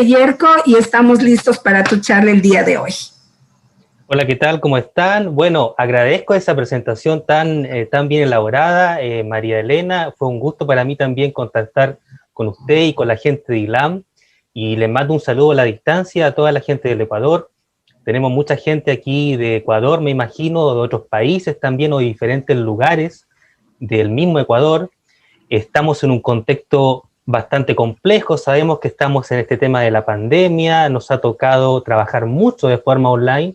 Yerko, y estamos listos para tu charla el día de hoy. Hola, ¿qué tal? ¿Cómo están? Bueno, agradezco esa presentación tan bien elaborada, María Elena. Fue un gusto para mí también contactar con usted y con la gente de ILAM. Y les mando un saludo a la distancia a toda la gente del Ecuador. Tenemos mucha gente aquí de Ecuador, me imagino, de otros países también o de diferentes lugares del mismo Ecuador. Estamos en un contexto bastante complejo, sabemos que estamos en este tema de la pandemia, nos ha tocado trabajar mucho de forma online.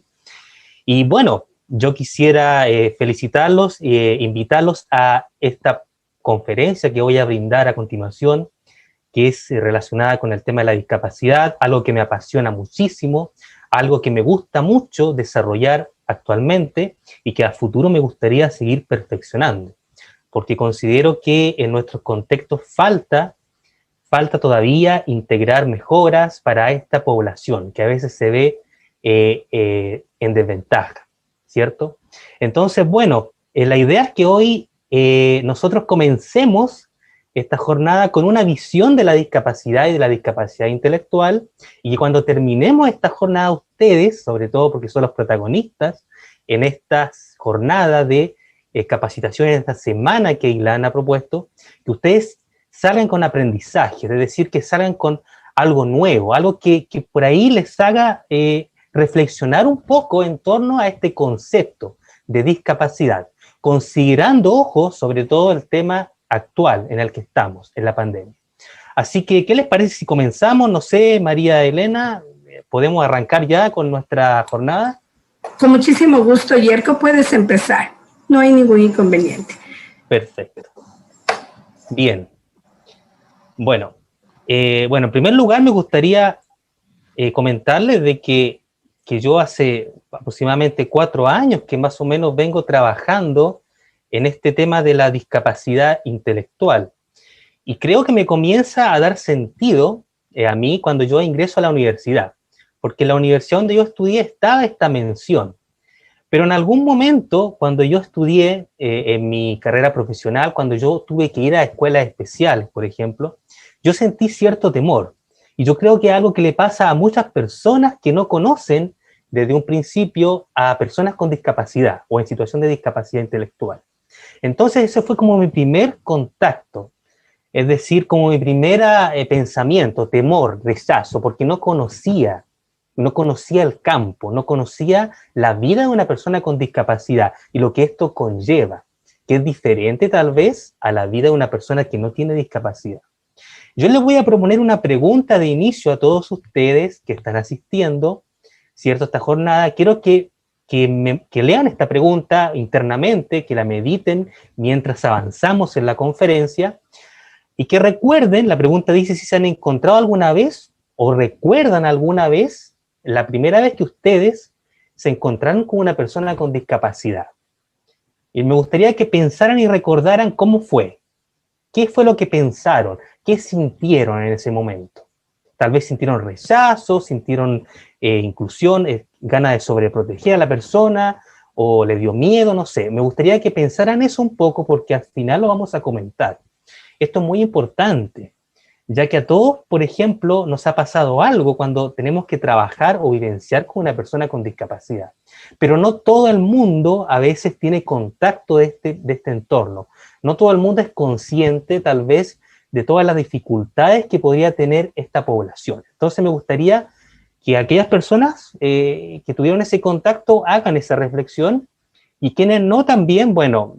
Y bueno, yo quisiera felicitarlos e invitarlos a esta conferencia que voy a brindar a continuación, que es relacionada con el tema de la discapacidad, algo que me apasiona muchísimo, algo que me gusta mucho desarrollar actualmente y que a futuro me gustaría seguir perfeccionando, porque considero que en nuestros contextos falta todavía integrar mejoras para esta población, que a veces se ve en desventaja, ¿cierto? Entonces, bueno, la idea es que hoy nosotros comencemos esta jornada con una visión de la discapacidad y de la discapacidad intelectual, y cuando terminemos esta jornada ustedes, sobre todo porque son los protagonistas en estas jornadas de capacitación en esta semana que ILAN ha propuesto, que ustedes salgan con aprendizaje, es decir, que salgan con algo nuevo, algo que por ahí les haga reflexionar un poco en torno a este concepto de discapacidad, considerando, ojo, sobre todo el tema actual en el que estamos, en la pandemia. Así que, ¿qué les parece si comenzamos? No sé, María Elena, ¿podemos arrancar ya con nuestra jornada? Con muchísimo gusto, Yerko, puedes empezar. No hay ningún inconveniente. Perfecto. Bien. Bueno, en primer lugar me gustaría comentarles de que yo hace aproximadamente 4 años que más o menos vengo trabajando en este tema de la discapacidad intelectual. Y creo que me comienza a dar sentido a mí cuando yo ingreso a la universidad, porque en la universidad donde yo estudié estaba esta mención. Pero en algún momento, cuando yo estudié en mi carrera profesional, cuando yo tuve que ir a escuelas especiales, por ejemplo, yo sentí cierto temor. Y yo creo que es algo que le pasa a muchas personas que no conocen desde un principio a personas con discapacidad o en situación de discapacidad intelectual. Entonces ese fue como mi primer contacto, es decir, como mi primer pensamiento, temor, rechazo, porque no conocía el campo, no conocía la vida de una persona con discapacidad y lo que esto conlleva, que es diferente tal vez a la vida de una persona que no tiene discapacidad. Yo les voy a proponer una pregunta de inicio a todos ustedes que están asistiendo, ¿cierto?, a esta jornada. Quiero que lean esta pregunta internamente, que la mediten mientras avanzamos en la conferencia y que recuerden, la pregunta dice si se han encontrado alguna vez o recuerdan alguna vez la primera vez que ustedes se encontraron con una persona con discapacidad. Y me gustaría que pensaran y recordaran cómo fue. ¿Qué fue lo que pensaron? ¿Qué sintieron en ese momento? Tal vez sintieron rechazo, sintieron inclusión, ganas de sobreproteger a la persona, o le dio miedo, no sé. Me gustaría que pensaran eso un poco porque al final lo vamos a comentar. Esto es muy importante, ya que a todos, por ejemplo, nos ha pasado algo cuando tenemos que trabajar o vivenciar con una persona con discapacidad. Pero no todo el mundo a veces tiene contacto de este entorno. No todo el mundo es consciente, tal vez, de todas las dificultades que podría tener esta población. Entonces me gustaría que aquellas personas que tuvieron ese contacto hagan esa reflexión y quienes no también, bueno,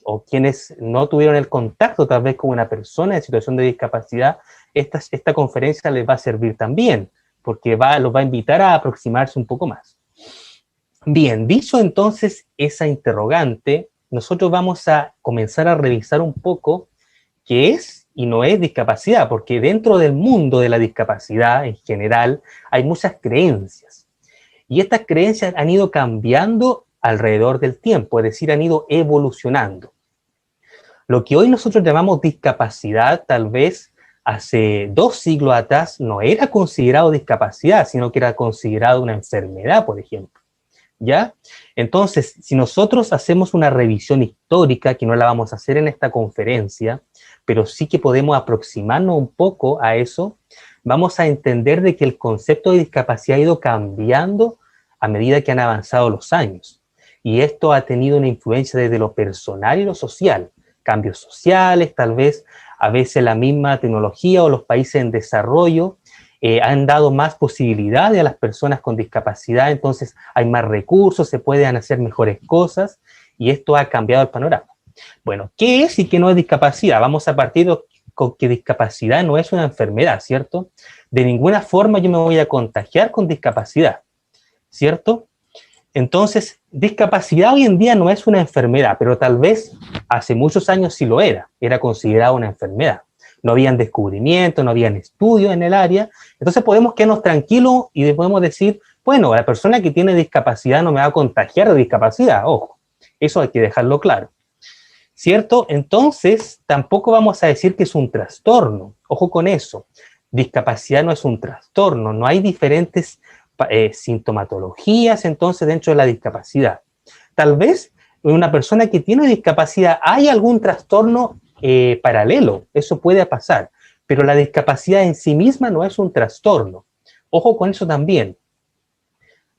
o quienes no tuvieron el contacto tal vez con una persona en situación de discapacidad, esta conferencia les va a servir también, porque los va a invitar a aproximarse un poco más. Bien, dicho entonces esa interrogante, nosotros vamos a comenzar a revisar un poco qué es y no es discapacidad, porque dentro del mundo de la discapacidad en general hay muchas creencias, y estas creencias han ido cambiando alrededor del tiempo, es decir, han ido evolucionando. Lo que hoy nosotros llamamos discapacidad, tal vez hace 2 siglos atrás no era considerado discapacidad, sino que era considerado una enfermedad, por ejemplo. ¿Ya? Entonces, si nosotros hacemos una revisión histórica, que no la vamos a hacer en esta conferencia, pero sí que podemos aproximarnos un poco a eso, vamos a entender de que el concepto de discapacidad ha ido cambiando a medida que han avanzado los años. Y esto ha tenido una influencia desde lo personal y lo social. Cambios sociales, tal vez a veces la misma tecnología o los países en desarrollo han dado más posibilidades a las personas con discapacidad, entonces hay más recursos, se pueden hacer mejores cosas, y esto ha cambiado el panorama. Bueno, ¿qué es y qué no es discapacidad? Vamos a partir con que discapacidad no es una enfermedad, ¿cierto? De ninguna forma yo me voy a contagiar con discapacidad, ¿cierto? Entonces, discapacidad hoy en día no es una enfermedad, pero tal vez hace muchos años sí lo era considerada una enfermedad. No habían descubrimientos, no habían estudios en el área, entonces podemos quedarnos tranquilos y podemos decir, bueno, la persona que tiene discapacidad no me va a contagiar de discapacidad, ojo, eso hay que dejarlo claro, ¿cierto? Entonces, tampoco vamos a decir que es un trastorno, ojo con eso, discapacidad no es un trastorno, no hay diferentes sintomatologías entonces dentro de la discapacidad. Tal vez en una persona que tiene discapacidad hay algún trastorno paralelo, eso puede pasar, pero la discapacidad en sí misma no es un trastorno. Ojo con eso también.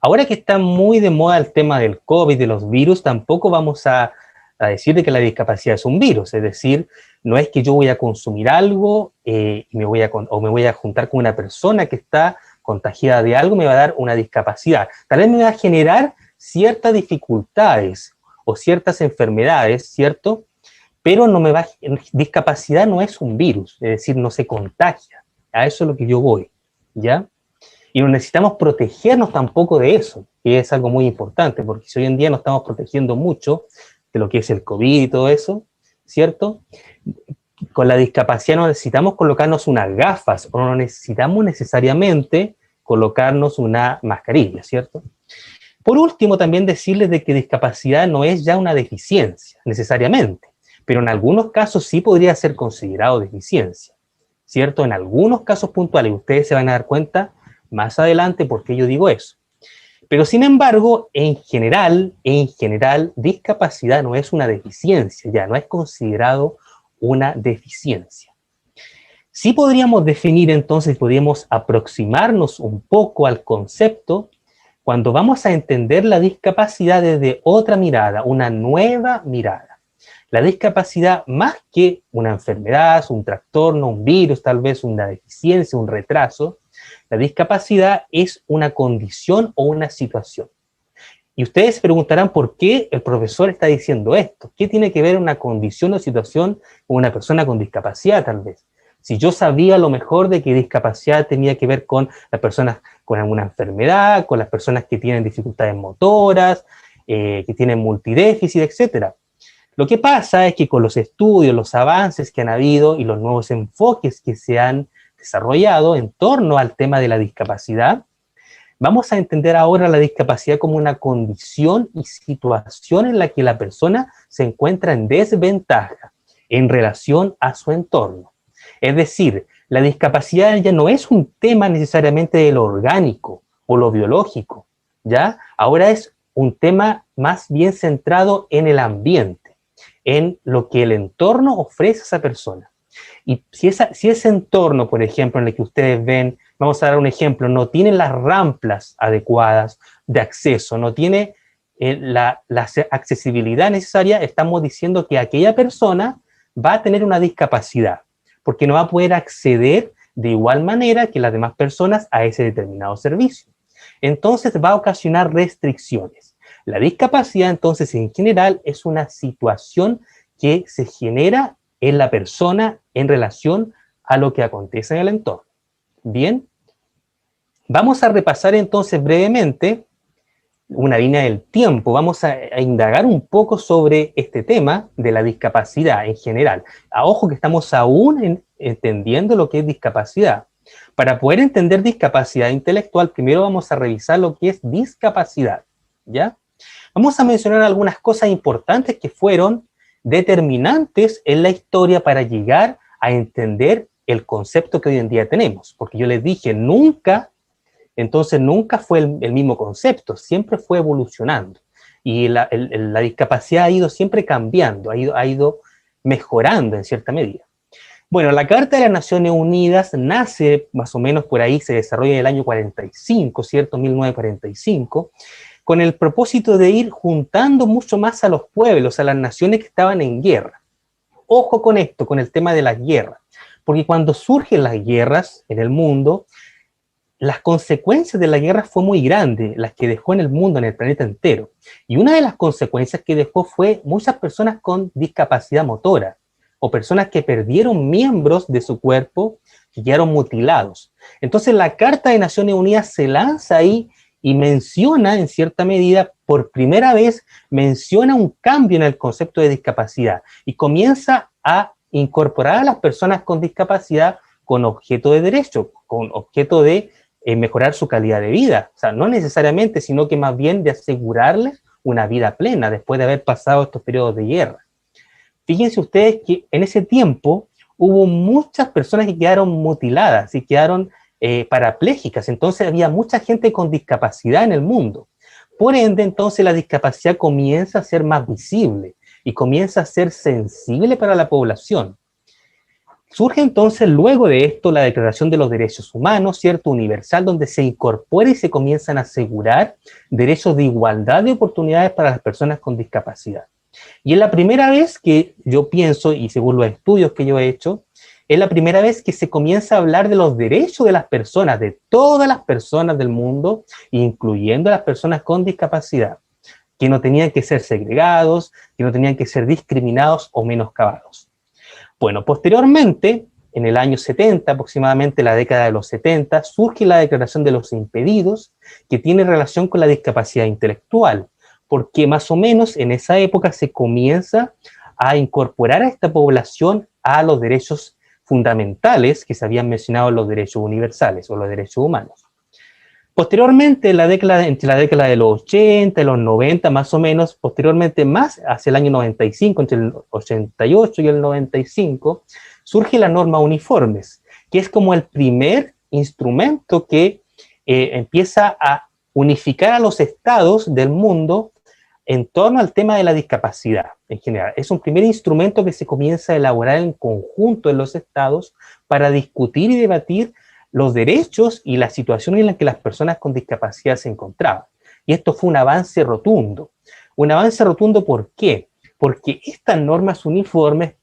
Ahora que está muy de moda el tema del COVID, de los virus, tampoco vamos a decir de que la discapacidad es un virus, es decir, no es que yo voy a consumir algo y me voy a juntar con una persona que está contagiada de algo, me va a dar una discapacidad. Tal vez me va a generar ciertas dificultades o ciertas enfermedades, ¿cierto? Pero discapacidad no es un virus, es decir, no se contagia. A eso es lo que yo voy, ¿ya? Y no necesitamos protegernos tampoco de eso, que es algo muy importante, porque si hoy en día nos estamos protegiendo mucho de lo que es el COVID y todo eso, ¿cierto? Con la discapacidad no necesitamos colocarnos unas gafas, o no necesitamos necesariamente colocarnos una mascarilla, ¿cierto? Por último, también decirles de que discapacidad no es ya una deficiencia, necesariamente, pero en algunos casos sí podría ser considerado deficiencia, ¿cierto? En algunos casos puntuales, ustedes se van a dar cuenta más adelante por qué yo digo eso. Pero sin embargo, en general, discapacidad no es una deficiencia, ya no es considerado una deficiencia. Sí podríamos definir entonces, podríamos aproximarnos un poco al concepto cuando vamos a entender la discapacidad desde otra mirada, una nueva mirada. La discapacidad, más que una enfermedad, un trastorno, un virus, tal vez una deficiencia, un retraso, la discapacidad es una condición o una situación. Y ustedes se preguntarán por qué el profesor está diciendo esto. ¿Qué tiene que ver una condición o situación con una persona con discapacidad, tal vez? Si yo sabía a lo mejor de que discapacidad tenía que ver con las personas con alguna enfermedad, con las personas que tienen dificultades motoras, que tienen multidéficit, etc. Lo que pasa es que con los estudios, los avances que han habido y los nuevos enfoques que se han desarrollado en torno al tema de la discapacidad, vamos a entender ahora la discapacidad como una condición y situación en la que la persona se encuentra en desventaja en relación a su entorno. Es decir, la discapacidad ya no es un tema necesariamente de lo orgánico o lo biológico, ¿ya? Ahora es un tema más bien centrado en el ambiente, en lo que el entorno ofrece a esa persona. Y si ese entorno, por ejemplo, en el que ustedes ven, vamos a dar un ejemplo, no tiene las rampas adecuadas de acceso, no tiene la accesibilidad necesaria, estamos diciendo que aquella persona va a tener una discapacidad, porque no va a poder acceder de igual manera que las demás personas a ese determinado servicio. Entonces va a ocasionar restricciones. La discapacidad, entonces, en general, es una situación que se genera en la persona en relación a lo que acontece en el entorno. Bien, vamos a repasar entonces brevemente una línea del tiempo. Vamos a indagar un poco sobre este tema de la discapacidad en general. Ojo que estamos aún entendiendo lo que es discapacidad. Para poder entender discapacidad intelectual, primero vamos a revisar lo que es discapacidad, ¿ya? Vamos a mencionar algunas cosas importantes que fueron determinantes en la historia para llegar a entender el concepto que hoy en día tenemos. Porque yo les dije, nunca fue el mismo concepto, siempre fue evolucionando. Y la discapacidad ha ido siempre cambiando, ha ido mejorando en cierta medida. Bueno, la Carta de las Naciones Unidas nace más o menos por ahí, se desarrolla en el año 45, ¿cierto? 1945, con el propósito de ir juntando mucho más a los pueblos, a las naciones que estaban en guerra. Ojo con esto, con el tema de las guerras, porque cuando surgen las guerras en el mundo, las consecuencias de la guerra fue muy grande, las que dejó en el mundo, en el planeta entero. Y una de las consecuencias que dejó fue muchas personas con discapacidad motora, o personas que perdieron miembros de su cuerpo y quedaron mutilados. Entonces la Carta de Naciones Unidas se lanza ahí y menciona, en cierta medida, por primera vez, menciona un cambio en el concepto de discapacidad y comienza a incorporar a las personas con discapacidad con objeto de derecho, con objeto de mejorar su calidad de vida. O sea, no necesariamente, sino que más bien de asegurarles una vida plena después de haber pasado estos periodos de guerra. Fíjense ustedes que en ese tiempo hubo muchas personas que quedaron mutiladas y quedaron parapléjicas, entonces había mucha gente con discapacidad en el mundo. Por ende, entonces la discapacidad comienza a ser más visible y comienza a ser sensible para la población. Surge entonces luego de esto la Declaración de los Derechos Humanos, ¿cierto? Universal, donde se incorpora y se comienzan a asegurar derechos de igualdad de oportunidades para las personas con discapacidad. Y es la primera vez que yo pienso, y según los estudios que yo he hecho, es la primera vez que se comienza a hablar de los derechos de las personas, de todas las personas del mundo, incluyendo a las personas con discapacidad, que no tenían que ser segregados, que no tenían que ser discriminados o menoscabados. Bueno, posteriormente, en el año 70, aproximadamente la década de los 70, surge la Declaración de los Impedidos, que tiene relación con la discapacidad intelectual, porque más o menos en esa época se comienza a incorporar a esta población a los derechos fundamentales que se habían mencionado en los derechos universales o los derechos humanos. Posteriormente, entre la década de los 80 y los 90, más o menos, posteriormente más hacia el año 95, entre el 88 y el 95, surge la norma uniformes, que es como el primer instrumento que empieza a unificar a los estados del mundo en torno al tema de la discapacidad en general. Es un primer instrumento que se comienza a elaborar en conjunto en los estados para discutir y debatir los derechos y la situación en la que las personas con discapacidad se encontraban. Y esto fue un avance rotundo. Un avance rotundo, ¿por qué? Porque estas normas uniformes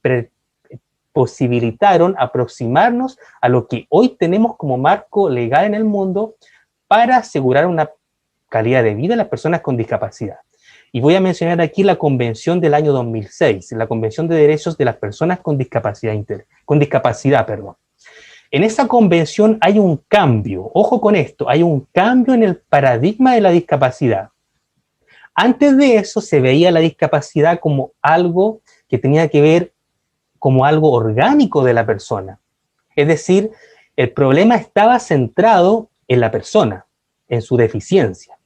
posibilitaron aproximarnos a lo que hoy tenemos como marco legal en el mundo para asegurar una calidad de vida a las personas con discapacidad. Y voy a mencionar aquí la Convención del año 2006, la Convención de Derechos de las Personas con Discapacidad. En esa convención hay un cambio, ojo con esto, hay un cambio en el paradigma de la discapacidad. Antes de eso se veía la discapacidad como algo que tenía que ver como algo orgánico de la persona. Es decir, el problema estaba centrado en la persona, en su deficiencia.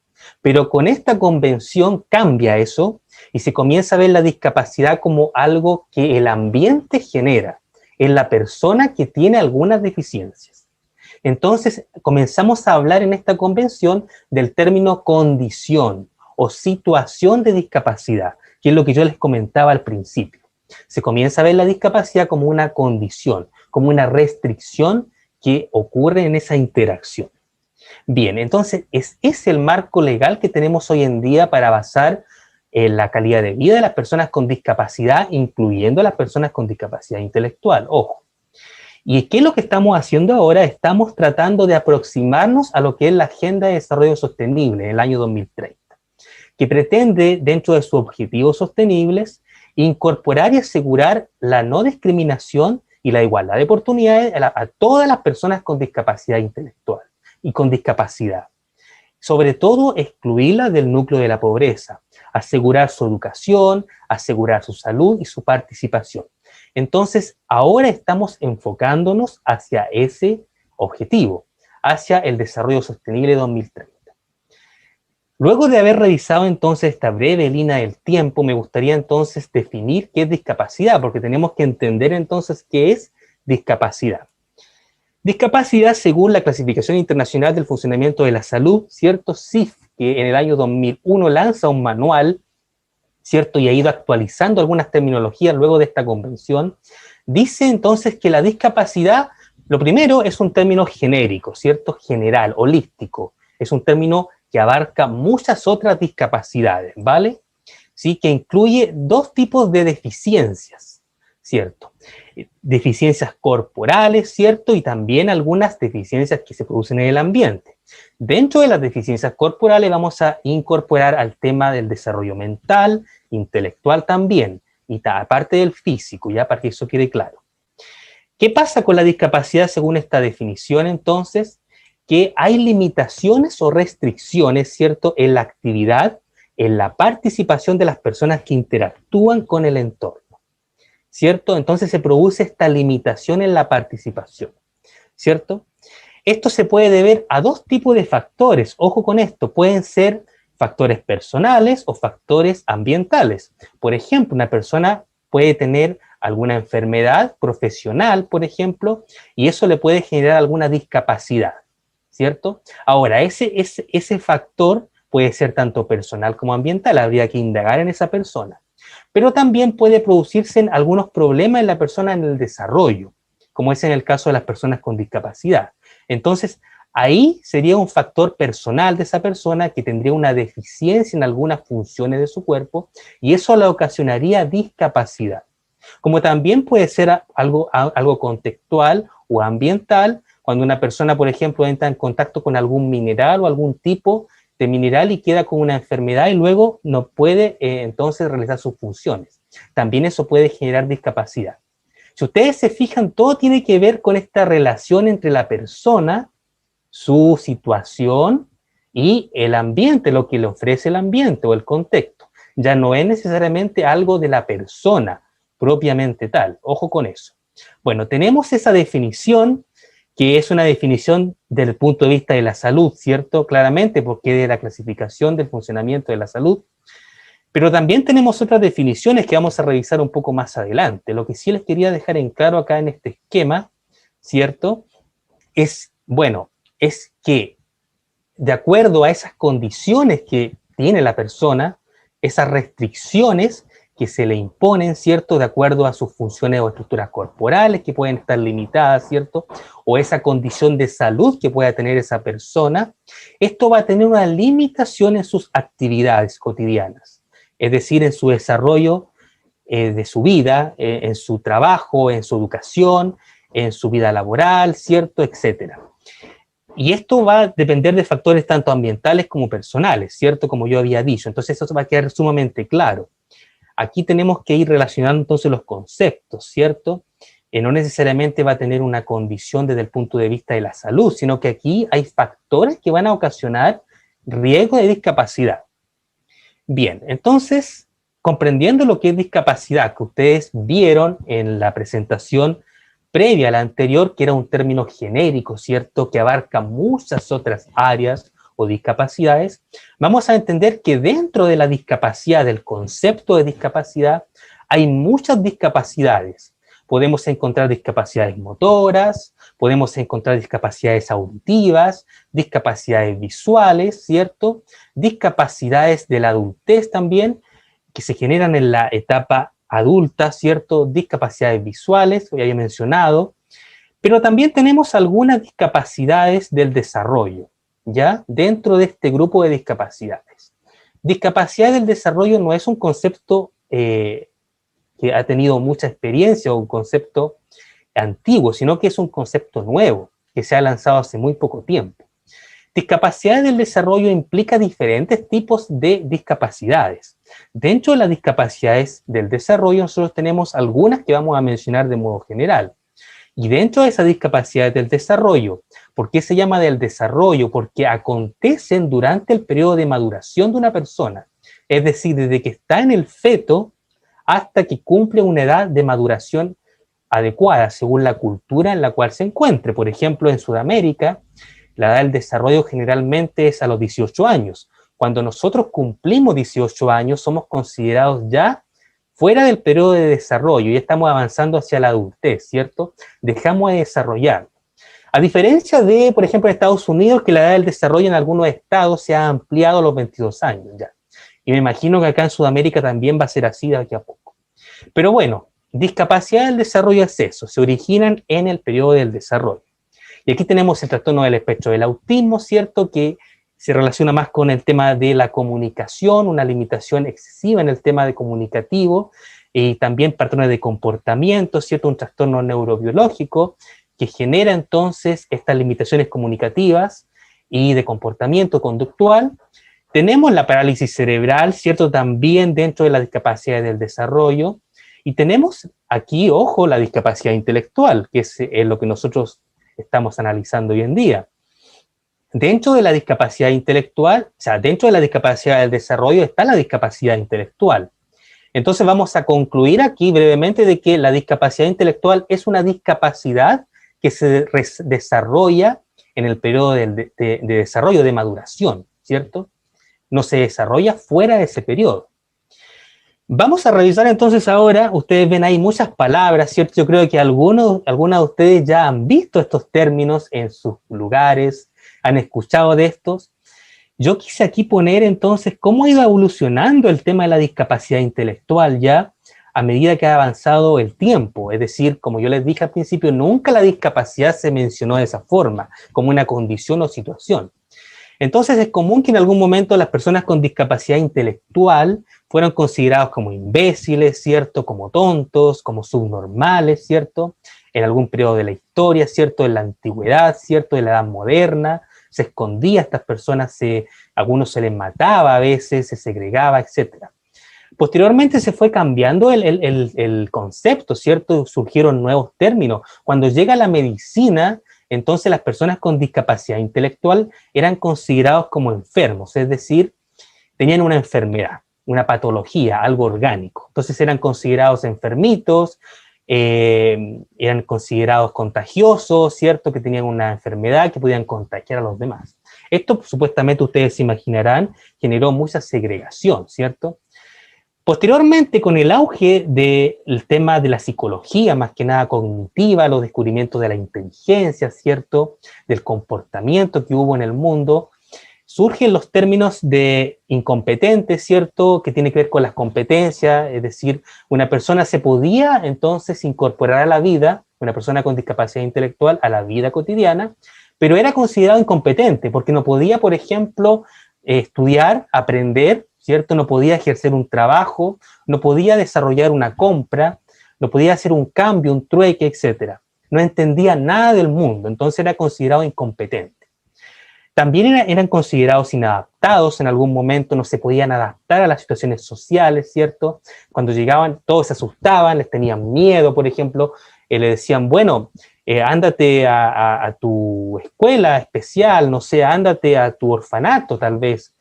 Pero con esta convención cambia eso y se comienza a ver la discapacidad como algo que el ambiente genera en la persona que tiene algunas deficiencias. Entonces comenzamos a hablar en esta convención del término condición o situación de discapacidad, que es lo que yo les comentaba al principio. Se comienza a ver la discapacidad como una condición, como una restricción que ocurre en esa interacción. Bien, entonces es el marco legal que tenemos hoy en día para basar la calidad de vida de las personas con discapacidad, incluyendo a las personas con discapacidad intelectual, ojo. ¿Y qué es lo que estamos haciendo ahora? Estamos tratando de aproximarnos a lo que es la Agenda de Desarrollo Sostenible en el año 2030, que pretende, dentro de sus objetivos sostenibles, incorporar y asegurar la no discriminación y la igualdad de oportunidades a todas las personas con discapacidad intelectual y con discapacidad. Sobre todo, excluirla del núcleo de la pobreza, asegurar su educación, asegurar su salud y su participación. Entonces, ahora estamos enfocándonos hacia ese objetivo, hacia el desarrollo sostenible 2030. Luego de haber revisado entonces esta breve línea del tiempo, me gustaría entonces definir qué es discapacidad, porque tenemos que entender entonces qué es discapacidad. Discapacidad, según la Clasificación Internacional del Funcionamiento de la Salud, ¿cierto? CIF, que en el año 2001 lanza un manual, ¿cierto? Y ha ido actualizando algunas terminologías luego de esta convención. Dice entonces que la discapacidad, lo primero, es un término genérico, ¿cierto? General, holístico. Es un término que abarca muchas otras discapacidades, ¿vale? ¿Sí? Que incluye dos tipos de deficiencias, ¿cierto? Deficiencias corporales, ¿cierto? Y también algunas deficiencias que se producen en el ambiente. Dentro de las deficiencias corporales vamos a incorporar al tema del desarrollo mental, intelectual también, y aparte del físico, ya para que eso quede claro. ¿Qué pasa con la discapacidad según esta definición entonces? Que hay limitaciones o restricciones, ¿cierto?, en la actividad, en la participación de las personas que interactúan con el entorno, ¿cierto? Entonces se produce esta limitación en la participación, ¿cierto? Esto se puede deber a dos tipos de factores. Ojo con esto, pueden ser factores personales o factores ambientales. Por ejemplo, una persona puede tener alguna enfermedad profesional, por ejemplo, y eso le puede generar alguna discapacidad, ¿cierto? Ahora, ese factor puede ser tanto personal como ambiental, habría que indagar en esa persona. Pero también puede producirse algunos problemas en la persona en el desarrollo, como es en el caso de las personas con discapacidad. Entonces, ahí sería un factor personal de esa persona que tendría una deficiencia en algunas funciones de su cuerpo y eso le ocasionaría discapacidad. Como también puede ser algo contextual o ambiental, cuando una persona, por ejemplo, entra en contacto con algún mineral o algún tipo de mineral y queda con una enfermedad y luego no puede entonces realizar sus funciones. También eso puede generar discapacidad. Si ustedes se fijan, todo tiene que ver con esta relación entre la persona, su situación y el ambiente, lo que le ofrece el ambiente o el contexto. Ya no es necesariamente algo de la persona propiamente tal. Ojo con eso. Bueno, tenemos esa definición, que es una definición desde el punto de vista de la salud, ¿cierto? Claramente, porque es de la clasificación del funcionamiento de la salud. Pero también tenemos otras definiciones que vamos a revisar un poco más adelante. Lo que sí les quería dejar en claro acá en este esquema, ¿cierto? Es que de acuerdo a esas condiciones que tiene la persona, esas restricciones que se le imponen, ¿cierto? De acuerdo a sus funciones o estructuras corporales que pueden estar limitadas, ¿cierto? O esa condición de salud que pueda tener esa persona, esto va a tener una limitación en sus actividades cotidianas, es decir, en su desarrollo de su vida, en su trabajo, en su educación, en su vida laboral, ¿cierto? Etcétera. Y esto va a depender de factores tanto ambientales como personales, ¿cierto? Como yo había dicho. Entonces eso va a quedar sumamente claro. Aquí tenemos que ir relacionando entonces los conceptos, ¿cierto? No necesariamente va a tener una condición desde el punto de vista de la salud, sino que aquí hay factores que van a ocasionar riesgo de discapacidad. Bien, entonces, comprendiendo lo que es discapacidad, que ustedes vieron en la presentación previa a la anterior, que era un término genérico, ¿cierto?, que abarca muchas otras áreas o discapacidades, vamos a entender que dentro de la discapacidad, del concepto de discapacidad, hay muchas discapacidades. Podemos encontrar discapacidades motoras, podemos encontrar discapacidades auditivas, discapacidades visuales, ¿cierto? Discapacidades de la adultez también, que se generan en la etapa adulta, ¿cierto? Discapacidades visuales, ya he mencionado, pero también tenemos algunas discapacidades del desarrollo, ¿ya? Dentro de este grupo de discapacidades. Discapacidad del desarrollo no es un concepto que ha tenido mucha experiencia o un concepto antiguo, sino que es un concepto nuevo que se ha lanzado hace muy poco tiempo. Discapacidad del desarrollo implica diferentes tipos de discapacidades. Dentro de las discapacidades del desarrollo nosotros tenemos algunas que vamos a mencionar de modo general. Y dentro de esas discapacidades del desarrollo, ¿por qué se llama del desarrollo? Porque acontecen durante el periodo de maduración de una persona. Es decir, desde que está en el feto hasta que cumple una edad de maduración adecuada según la cultura en la cual se encuentre. Por ejemplo, en Sudamérica, la edad del desarrollo generalmente es a los 18 años. Cuando nosotros cumplimos 18 años, somos considerados ya fuera del periodo de desarrollo y estamos avanzando hacia la adultez, ¿cierto? Dejamos de desarrollar. A diferencia de, por ejemplo, en Estados Unidos, que la edad del desarrollo en algunos estados se ha ampliado a los 22 años ya. Y me imagino que acá en Sudamérica también va a ser así de aquí a poco. Pero bueno, discapacidad del desarrollo es eso, se originan en el periodo del desarrollo. Y aquí tenemos el trastorno del espectro del autismo, ¿cierto?, que se relaciona más con el tema de la comunicación, una limitación excesiva en el tema de comunicativo, y también patrones de comportamiento, ¿cierto?, un trastorno neurobiológico que genera entonces estas limitaciones comunicativas y de comportamiento conductual. Tenemos la parálisis cerebral, ¿cierto?, también dentro de la discapacidad del desarrollo, y tenemos aquí, ojo, la discapacidad intelectual, que es lo que nosotros estamos analizando hoy en día. Dentro de la discapacidad intelectual, o sea, dentro de la discapacidad del desarrollo está la discapacidad intelectual. Entonces vamos a concluir aquí brevemente de que la discapacidad intelectual es una discapacidad que se desarrolla en el periodo de desarrollo, de maduración, ¿cierto? No se desarrolla fuera de ese periodo. Vamos a revisar entonces ahora, ustedes ven ahí muchas palabras, ¿cierto? Yo creo que algunas de ustedes ya han visto estos términos en sus lugares, han escuchado de estos. Yo quise aquí poner entonces cómo ha ido evolucionando el tema de la discapacidad intelectual ya a medida que ha avanzado el tiempo. Es decir, como yo les dije al principio, nunca la discapacidad se mencionó de esa forma, como una condición o situación. Entonces es común que en algún momento las personas con discapacidad intelectual fueron considerados como imbéciles, ¿cierto? Como tontos, como subnormales, ¿cierto? En algún periodo de la historia, ¿cierto? En la antigüedad, ¿cierto? De la edad moderna, se escondía a estas personas, a algunos se les mataba a veces, se segregaba, etc. Posteriormente se fue cambiando el concepto, ¿cierto? Surgieron nuevos términos. Cuando llega la medicina, entonces las personas con discapacidad intelectual eran considerados como enfermos, es decir, tenían una enfermedad, una patología, algo orgánico. Entonces eran considerados enfermitos, eran considerados contagiosos, ¿cierto? Que tenían una enfermedad que podían contagiar a los demás. Esto, supuestamente, ustedes se imaginarán, generó mucha segregación, ¿cierto? Posteriormente, con el auge del tema de la psicología, más que nada cognitiva, los descubrimientos de la inteligencia, ¿cierto?, del comportamiento que hubo en el mundo, surgen los términos de incompetente, ¿cierto?, que tiene que ver con las competencias, es decir, una persona se podía entonces incorporar a la vida, una persona con discapacidad intelectual, a la vida cotidiana, pero era considerado incompetente, porque no podía, por ejemplo, estudiar, aprender, ¿cierto? No podía ejercer un trabajo, no podía desarrollar una compra, no podía hacer un cambio, un trueque, etc. No entendía nada del mundo, entonces era considerado incompetente. También eran considerados inadaptados en algún momento, no se podían adaptar a las situaciones sociales, ¿cierto? Cuando llegaban, todos se asustaban, les tenían miedo, por ejemplo, le decían, bueno, ándate a tu escuela especial, no sé, ándate a tu orfanato tal vez,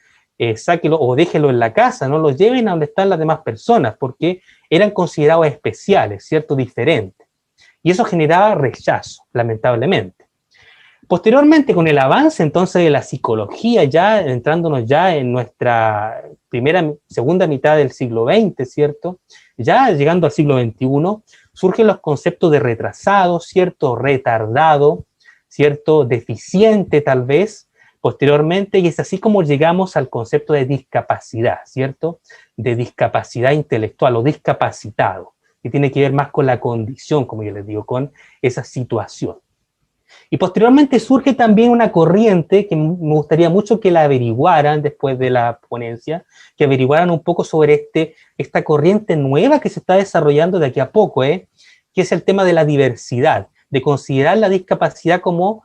sáquelo o déjelo en la casa, no lo lleven a donde están las demás personas, porque eran considerados especiales, ¿cierto? Diferentes. Y eso generaba rechazo, lamentablemente. Posteriormente, con el avance entonces de la psicología, ya entrándonos ya en nuestra segunda mitad del siglo XX, ¿cierto? Ya llegando al siglo XXI, surgen los conceptos de retrasado, ¿cierto? Retardado, ¿cierto? Deficiente tal vez, posteriormente, y es así como llegamos al concepto de discapacidad, ¿cierto? De discapacidad intelectual o discapacitado, que tiene que ver más con la condición, como yo les digo, con esa situación. Y posteriormente surge también una corriente que me gustaría mucho que la averiguaran después de la ponencia, que averiguaran un poco sobre esta corriente nueva que se está desarrollando de aquí a poco, que es el tema de la diversidad, de considerar la discapacidad como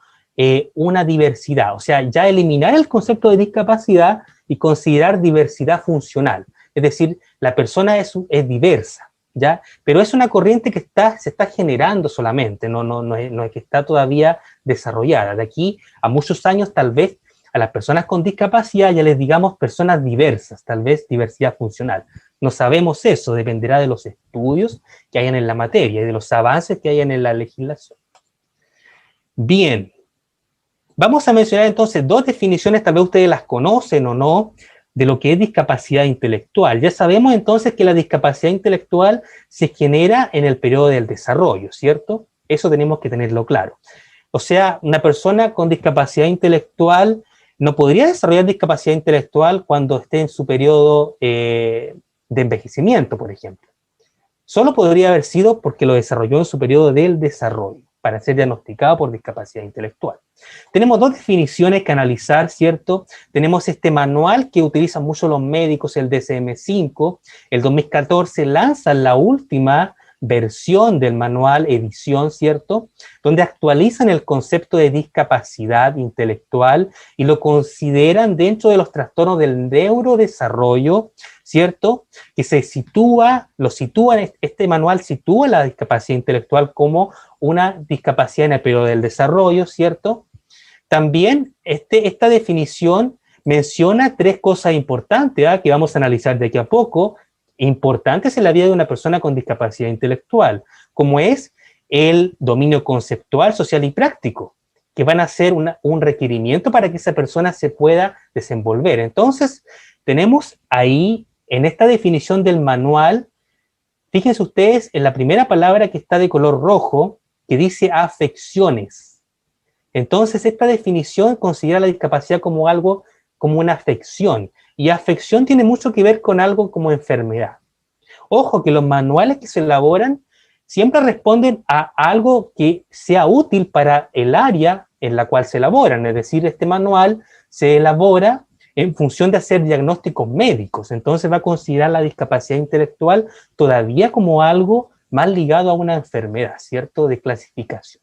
una diversidad, o sea, ya eliminar el concepto de discapacidad y considerar diversidad funcional, es decir, la persona es diversa, ¿ya? Pero es una corriente que se está generando solamente, no es que está todavía desarrollada. De aquí a muchos años, tal vez, a las personas con discapacidad ya les digamos personas diversas, tal vez diversidad funcional. No sabemos eso, dependerá de los estudios que hayan en la materia y de los avances que hayan en la legislación. Bien. Vamos a mencionar entonces dos definiciones, tal vez ustedes las conocen o no, de lo que es discapacidad intelectual. Ya sabemos entonces que la discapacidad intelectual se genera en el periodo del desarrollo, ¿cierto? Eso tenemos que tenerlo claro. O sea, una persona con discapacidad intelectual no podría desarrollar discapacidad intelectual cuando esté en su periodo de envejecimiento, por ejemplo. solo podría haber sido porque lo desarrolló en su periodo del desarrollo, para ser diagnosticado por discapacidad intelectual. Tenemos dos definiciones que analizar, ¿cierto? Tenemos este manual que utilizan mucho los médicos, el DSM-5. El 2014 lanzan la última versión del manual, edición, ¿cierto? Donde actualizan el concepto de discapacidad intelectual y lo consideran dentro de los trastornos del neurodesarrollo, ¿cierto? Que este manual sitúa la discapacidad intelectual como una discapacidad en el periodo del desarrollo, ¿cierto? También esta definición menciona tres cosas importantes, que vamos a analizar de aquí a poco, importantes en la vida de una persona con discapacidad intelectual, como es el dominio conceptual, social y práctico, que van a ser un requerimiento para que esa persona se pueda desenvolver. Entonces, tenemos ahí, en esta definición del manual, fíjense ustedes en la primera palabra que está de color rojo, que dice afecciones. Entonces, esta definición considera la discapacidad como algo, como una afección. Y afección tiene mucho que ver con algo como enfermedad. Ojo, que los manuales que se elaboran siempre responden a algo que sea útil para el área en la cual se elaboran. Es decir, este manual se elabora en función de hacer diagnósticos médicos. Entonces va a considerar la discapacidad intelectual todavía como algo más ligado a una enfermedad, ¿cierto?, de clasificación.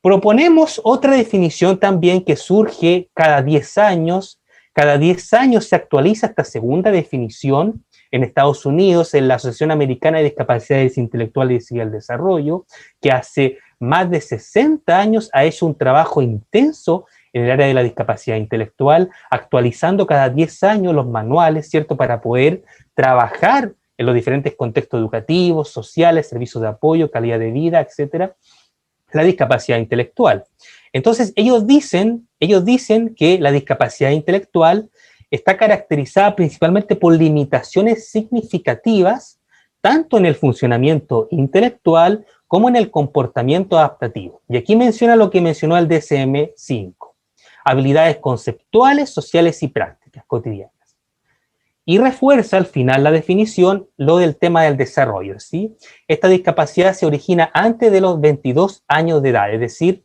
Proponemos otra definición también que surge cada 10 años. Cada 10 años se actualiza esta segunda definición en Estados Unidos, en la Asociación Americana de Discapacidades Intelectuales y el Desarrollo, que hace más de 60 años ha hecho un trabajo intenso en el área de la discapacidad intelectual, actualizando cada 10 años los manuales, ¿cierto?, para poder trabajar en los diferentes contextos educativos, sociales, servicios de apoyo, calidad de vida, etcétera, la discapacidad intelectual. Entonces, ellos dicen que la discapacidad intelectual está caracterizada principalmente por limitaciones significativas, tanto en el funcionamiento intelectual como en el comportamiento adaptativo. Y aquí menciona lo que mencionó el DSM-5, habilidades conceptuales, sociales y prácticas cotidianas. Y refuerza al final la definición lo del tema del desarrollo, ¿sí? Esta discapacidad se origina antes de los 22 años de edad, es decir,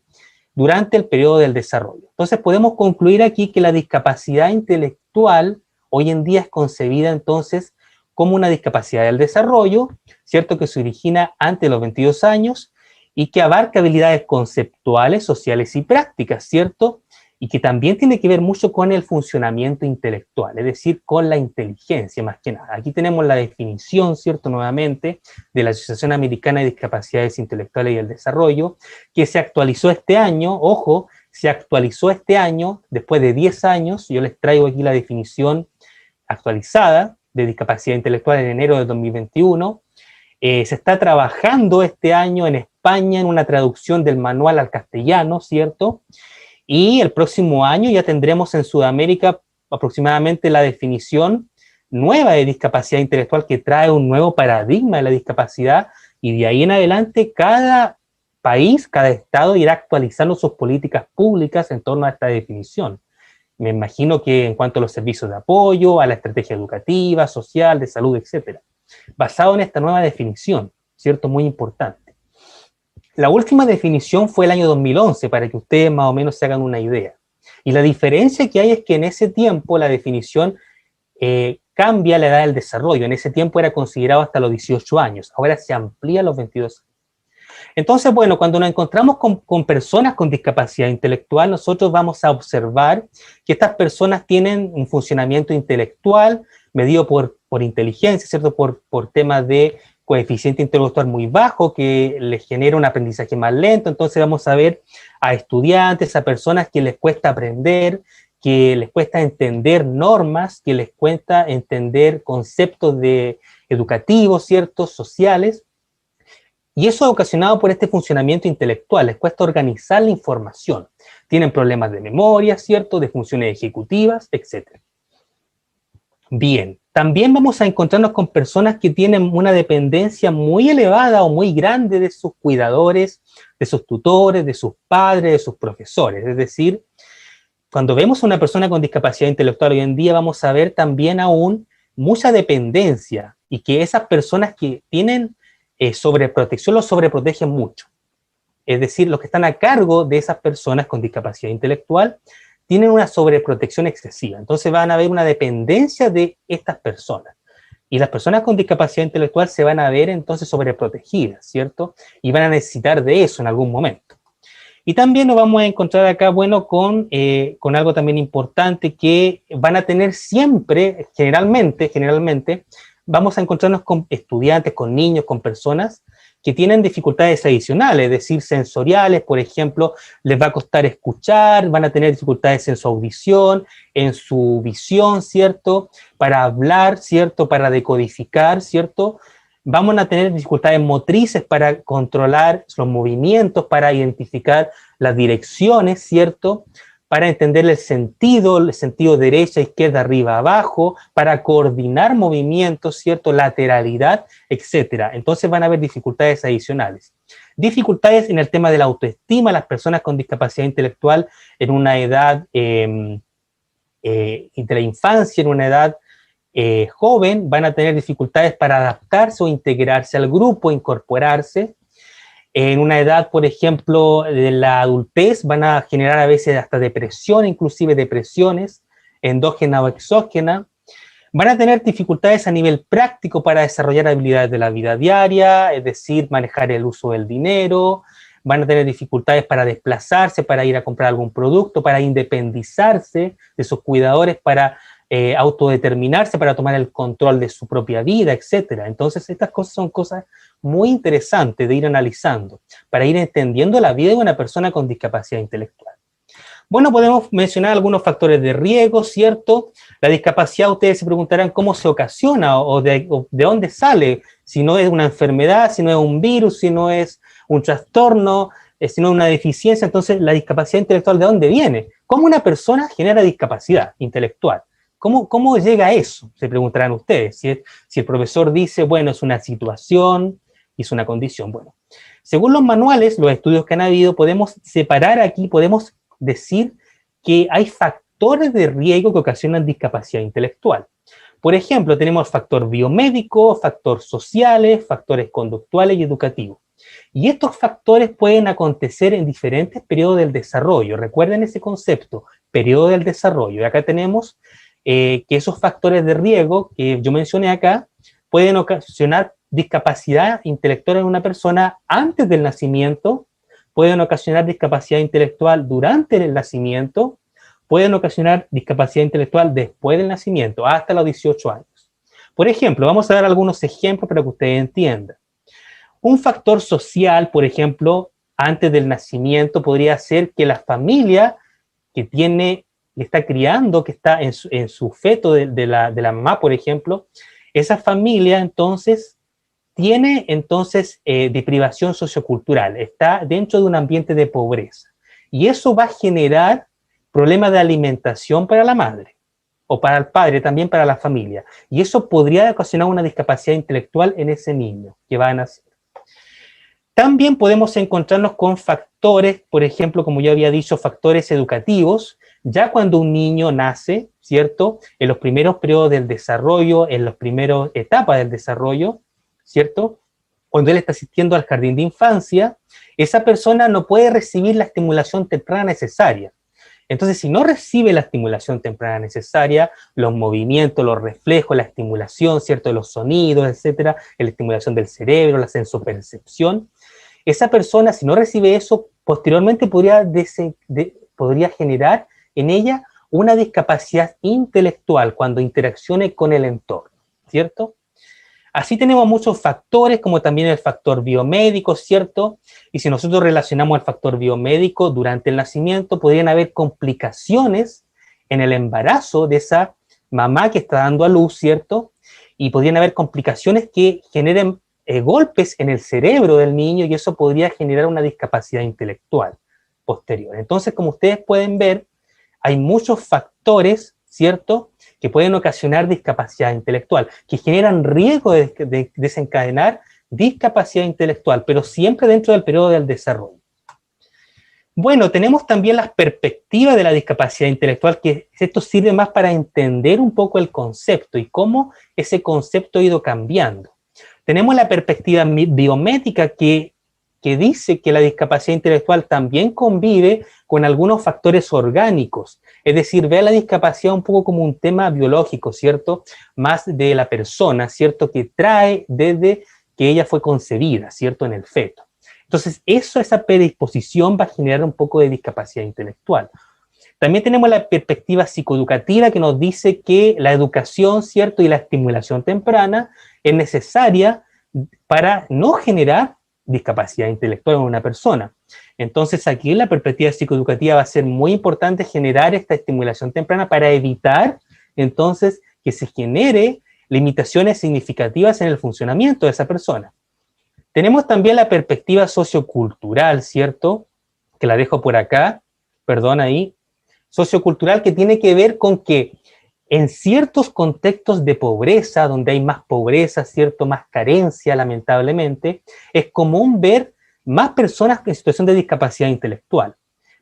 durante el periodo del desarrollo. Entonces podemos concluir aquí que la discapacidad intelectual hoy en día es concebida entonces como una discapacidad del desarrollo, ¿cierto?, que se origina antes de los 22 años y que abarca habilidades conceptuales, sociales y prácticas, ¿cierto?, y que también tiene que ver mucho con el funcionamiento intelectual, es decir, con la inteligencia más que nada. Aquí tenemos la definición, ¿cierto?, nuevamente, de la Asociación Americana de Discapacidades Intelectuales y el Desarrollo, que se actualizó este año, ojo, se actualizó este año, después de 10 años, yo les traigo aquí la definición actualizada de discapacidad intelectual en enero de 2021, se está trabajando este año en España en una traducción del manual al castellano, ¿cierto?, y el próximo año ya tendremos en Sudamérica aproximadamente la definición nueva de discapacidad intelectual que trae un nuevo paradigma de la discapacidad y de ahí en adelante cada país, cada estado irá actualizando sus políticas públicas en torno a esta definición. Me imagino que en cuanto a los servicios de apoyo, a la estrategia educativa, social, de salud, etcétera, basado en esta nueva definición, ¿cierto? Muy importante. La última definición fue el año 2011, para que ustedes más o menos se hagan una idea. Y la diferencia que hay es que en ese tiempo la definición cambia la edad del desarrollo. En ese tiempo era considerado hasta los 18 años. Ahora se amplía a los 22 años. Entonces, bueno, cuando nos encontramos con personas con discapacidad intelectual, nosotros vamos a observar que estas personas tienen un funcionamiento intelectual medido por inteligencia, ¿cierto? Por temas de coeficiente intelectual muy bajo que les genera un aprendizaje más lento. Entonces vamos a ver a estudiantes, a personas que les cuesta aprender, que les cuesta entender normas, que les cuesta entender conceptos educativos, ¿cierto?, sociales. Y eso es ocasionado por este funcionamiento intelectual, les cuesta organizar la información. Tienen problemas de memoria, ¿cierto?, de funciones ejecutivas, etc. Bien, también vamos a encontrarnos con personas que tienen una dependencia muy elevada o muy grande de sus cuidadores, de sus tutores, de sus padres, de sus profesores. Es decir, cuando vemos a una persona con discapacidad intelectual hoy en día, vamos a ver también aún mucha dependencia y que esas personas que tienen sobreprotección los sobreprotegen mucho. Es decir, los que están a cargo de esas personas con discapacidad intelectual tienen una sobreprotección excesiva. Entonces van a haber una dependencia de estas personas. Y las personas con discapacidad intelectual se van a ver entonces sobreprotegidas, ¿cierto? Y van a necesitar de eso en algún momento. Y también nos vamos a encontrar acá, bueno, con algo también importante, que van a tener siempre, generalmente, vamos a encontrarnos con estudiantes, con niños, con personas que tienen dificultades adicionales, es decir, sensoriales, por ejemplo, les va a costar escuchar, van a tener dificultades en su audición, en su visión, ¿cierto? Para hablar, ¿cierto? Para decodificar, ¿cierto? Vamos a tener dificultades motrices para controlar los movimientos, para identificar las direcciones, ¿cierto? Para entender el sentido derecha, izquierda, arriba, abajo, para coordinar movimientos, ¿cierto? Lateralidad, etc. Entonces van a haber dificultades adicionales. Dificultades en el tema de la autoestima, las personas con discapacidad intelectual en una edad de la infancia, en una edad joven, van a tener dificultades para adaptarse o integrarse al grupo, incorporarse. En una edad, por ejemplo, de la adultez, van a generar a veces hasta depresión, inclusive depresiones, endógena o exógena. Van a tener dificultades a nivel práctico para desarrollar habilidades de la vida diaria, es decir, manejar el uso del dinero. Van a tener dificultades para desplazarse, para ir a comprar algún producto, para independizarse de sus cuidadores, para autodeterminarse, para tomar el control de su propia vida, etc. Entonces, estas cosas son cosas muy interesantes de ir analizando, para ir entendiendo la vida de una persona con discapacidad intelectual. Bueno, podemos mencionar algunos factores de riesgo, ¿cierto? La discapacidad, ustedes se preguntarán cómo se ocasiona o de dónde sale, si no es una enfermedad, si no es un virus, si no es un trastorno, si no es una deficiencia. Entonces, la discapacidad intelectual, ¿de dónde viene? ¿Cómo una persona genera discapacidad intelectual? ¿Cómo llega a eso? Se preguntarán ustedes. Si el profesor dice, bueno, es una situación, es una condición. Bueno, según los manuales, los estudios que han habido, podemos separar aquí, podemos decir que hay factores de riesgo que ocasionan discapacidad intelectual. Por ejemplo, tenemos factor biomédico, factores sociales, factores conductuales y educativos. Y estos factores pueden acontecer en diferentes periodos del desarrollo. Recuerden ese concepto, periodo del desarrollo. Y acá tenemos que esos factores de riesgo que yo mencioné acá pueden ocasionar discapacidad intelectual en una persona antes del nacimiento, pueden ocasionar discapacidad intelectual durante el nacimiento, pueden ocasionar discapacidad intelectual después del nacimiento, hasta los 18 años. Por ejemplo, vamos a dar algunos ejemplos para que ustedes entiendan. Un factor social, por ejemplo, antes del nacimiento podría ser que la familia que está criando, que está en su feto de la mamá, por ejemplo, esa familia entonces tiene deprivación sociocultural, está dentro de un ambiente de pobreza. Y eso va a generar problemas de alimentación para la madre, o para el padre, también para la familia. Y eso podría ocasionar una discapacidad intelectual en ese niño que va a nacer. También podemos encontrarnos con factores, por ejemplo, como ya había dicho, factores educativos, ya cuando un niño nace, ¿cierto? En los primeros periodos del desarrollo, en las primeras etapas del desarrollo, ¿cierto? Cuando él está asistiendo al jardín de infancia, esa persona no puede recibir la estimulación temprana necesaria. Entonces, si no recibe la estimulación temprana necesaria, los movimientos, los reflejos, la estimulación, ¿cierto? De los sonidos, etcétera, la estimulación del cerebro, la sensopercepción, esa persona, si no recibe eso, posteriormente podría generar en ella una discapacidad intelectual cuando interaccione con el entorno, ¿cierto? Así tenemos muchos factores, como también el factor biomédico, ¿cierto? Y si nosotros relacionamos el factor biomédico durante el nacimiento, podrían haber complicaciones en el embarazo de esa mamá que está dando a luz, ¿cierto? Y podrían haber complicaciones que generen golpes en el cerebro del niño, y eso podría generar una discapacidad intelectual posterior. Entonces, como ustedes pueden ver, hay muchos factores, ¿cierto?, que pueden ocasionar discapacidad intelectual, que generan riesgo de desencadenar discapacidad intelectual, pero siempre dentro del periodo del desarrollo. Bueno, tenemos también las perspectivas de la discapacidad intelectual, que esto sirve más para entender un poco el concepto y cómo ese concepto ha ido cambiando. Tenemos la perspectiva biométrica que dice que la discapacidad intelectual también convive con algunos factores orgánicos, es decir, ve a la discapacidad un poco como un tema biológico, ¿cierto? Más de la persona, ¿cierto? Que trae desde que ella fue concebida, ¿cierto? En el feto. Entonces, esa predisposición va a generar un poco de discapacidad intelectual. También tenemos la perspectiva psicoeducativa que nos dice que la educación, ¿cierto? Y la estimulación temprana es necesaria para no generar discapacidad intelectual en una persona. Entonces, aquí en la perspectiva psicoeducativa va a ser muy importante generar esta estimulación temprana para evitar, entonces, que se genere limitaciones significativas en el funcionamiento de esa persona. Tenemos también la perspectiva sociocultural, ¿cierto? Que la dejo por acá, perdón ahí. Sociocultural, que tiene que ver con que en ciertos contextos de pobreza, donde hay más pobreza, ¿cierto? Más carencia, lamentablemente, es común ver más personas en situación de discapacidad intelectual,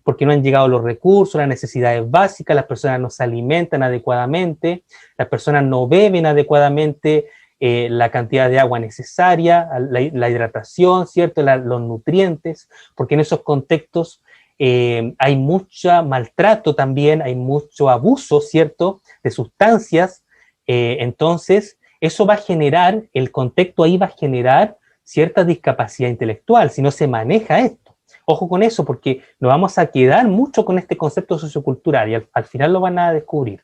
porque no han llegado los recursos, las necesidades básicas, las personas no se alimentan adecuadamente, las personas no beben adecuadamente la cantidad de agua necesaria, la hidratación, ¿cierto? Los nutrientes, porque en esos contextos hay mucho maltrato también, hay mucho abuso, ¿cierto? De sustancias, entonces eso va a generar, el contexto ahí va a generar cierta discapacidad intelectual, si no se maneja esto. Ojo con eso, porque nos vamos a quedar mucho con este concepto sociocultural y al final lo van a descubrir.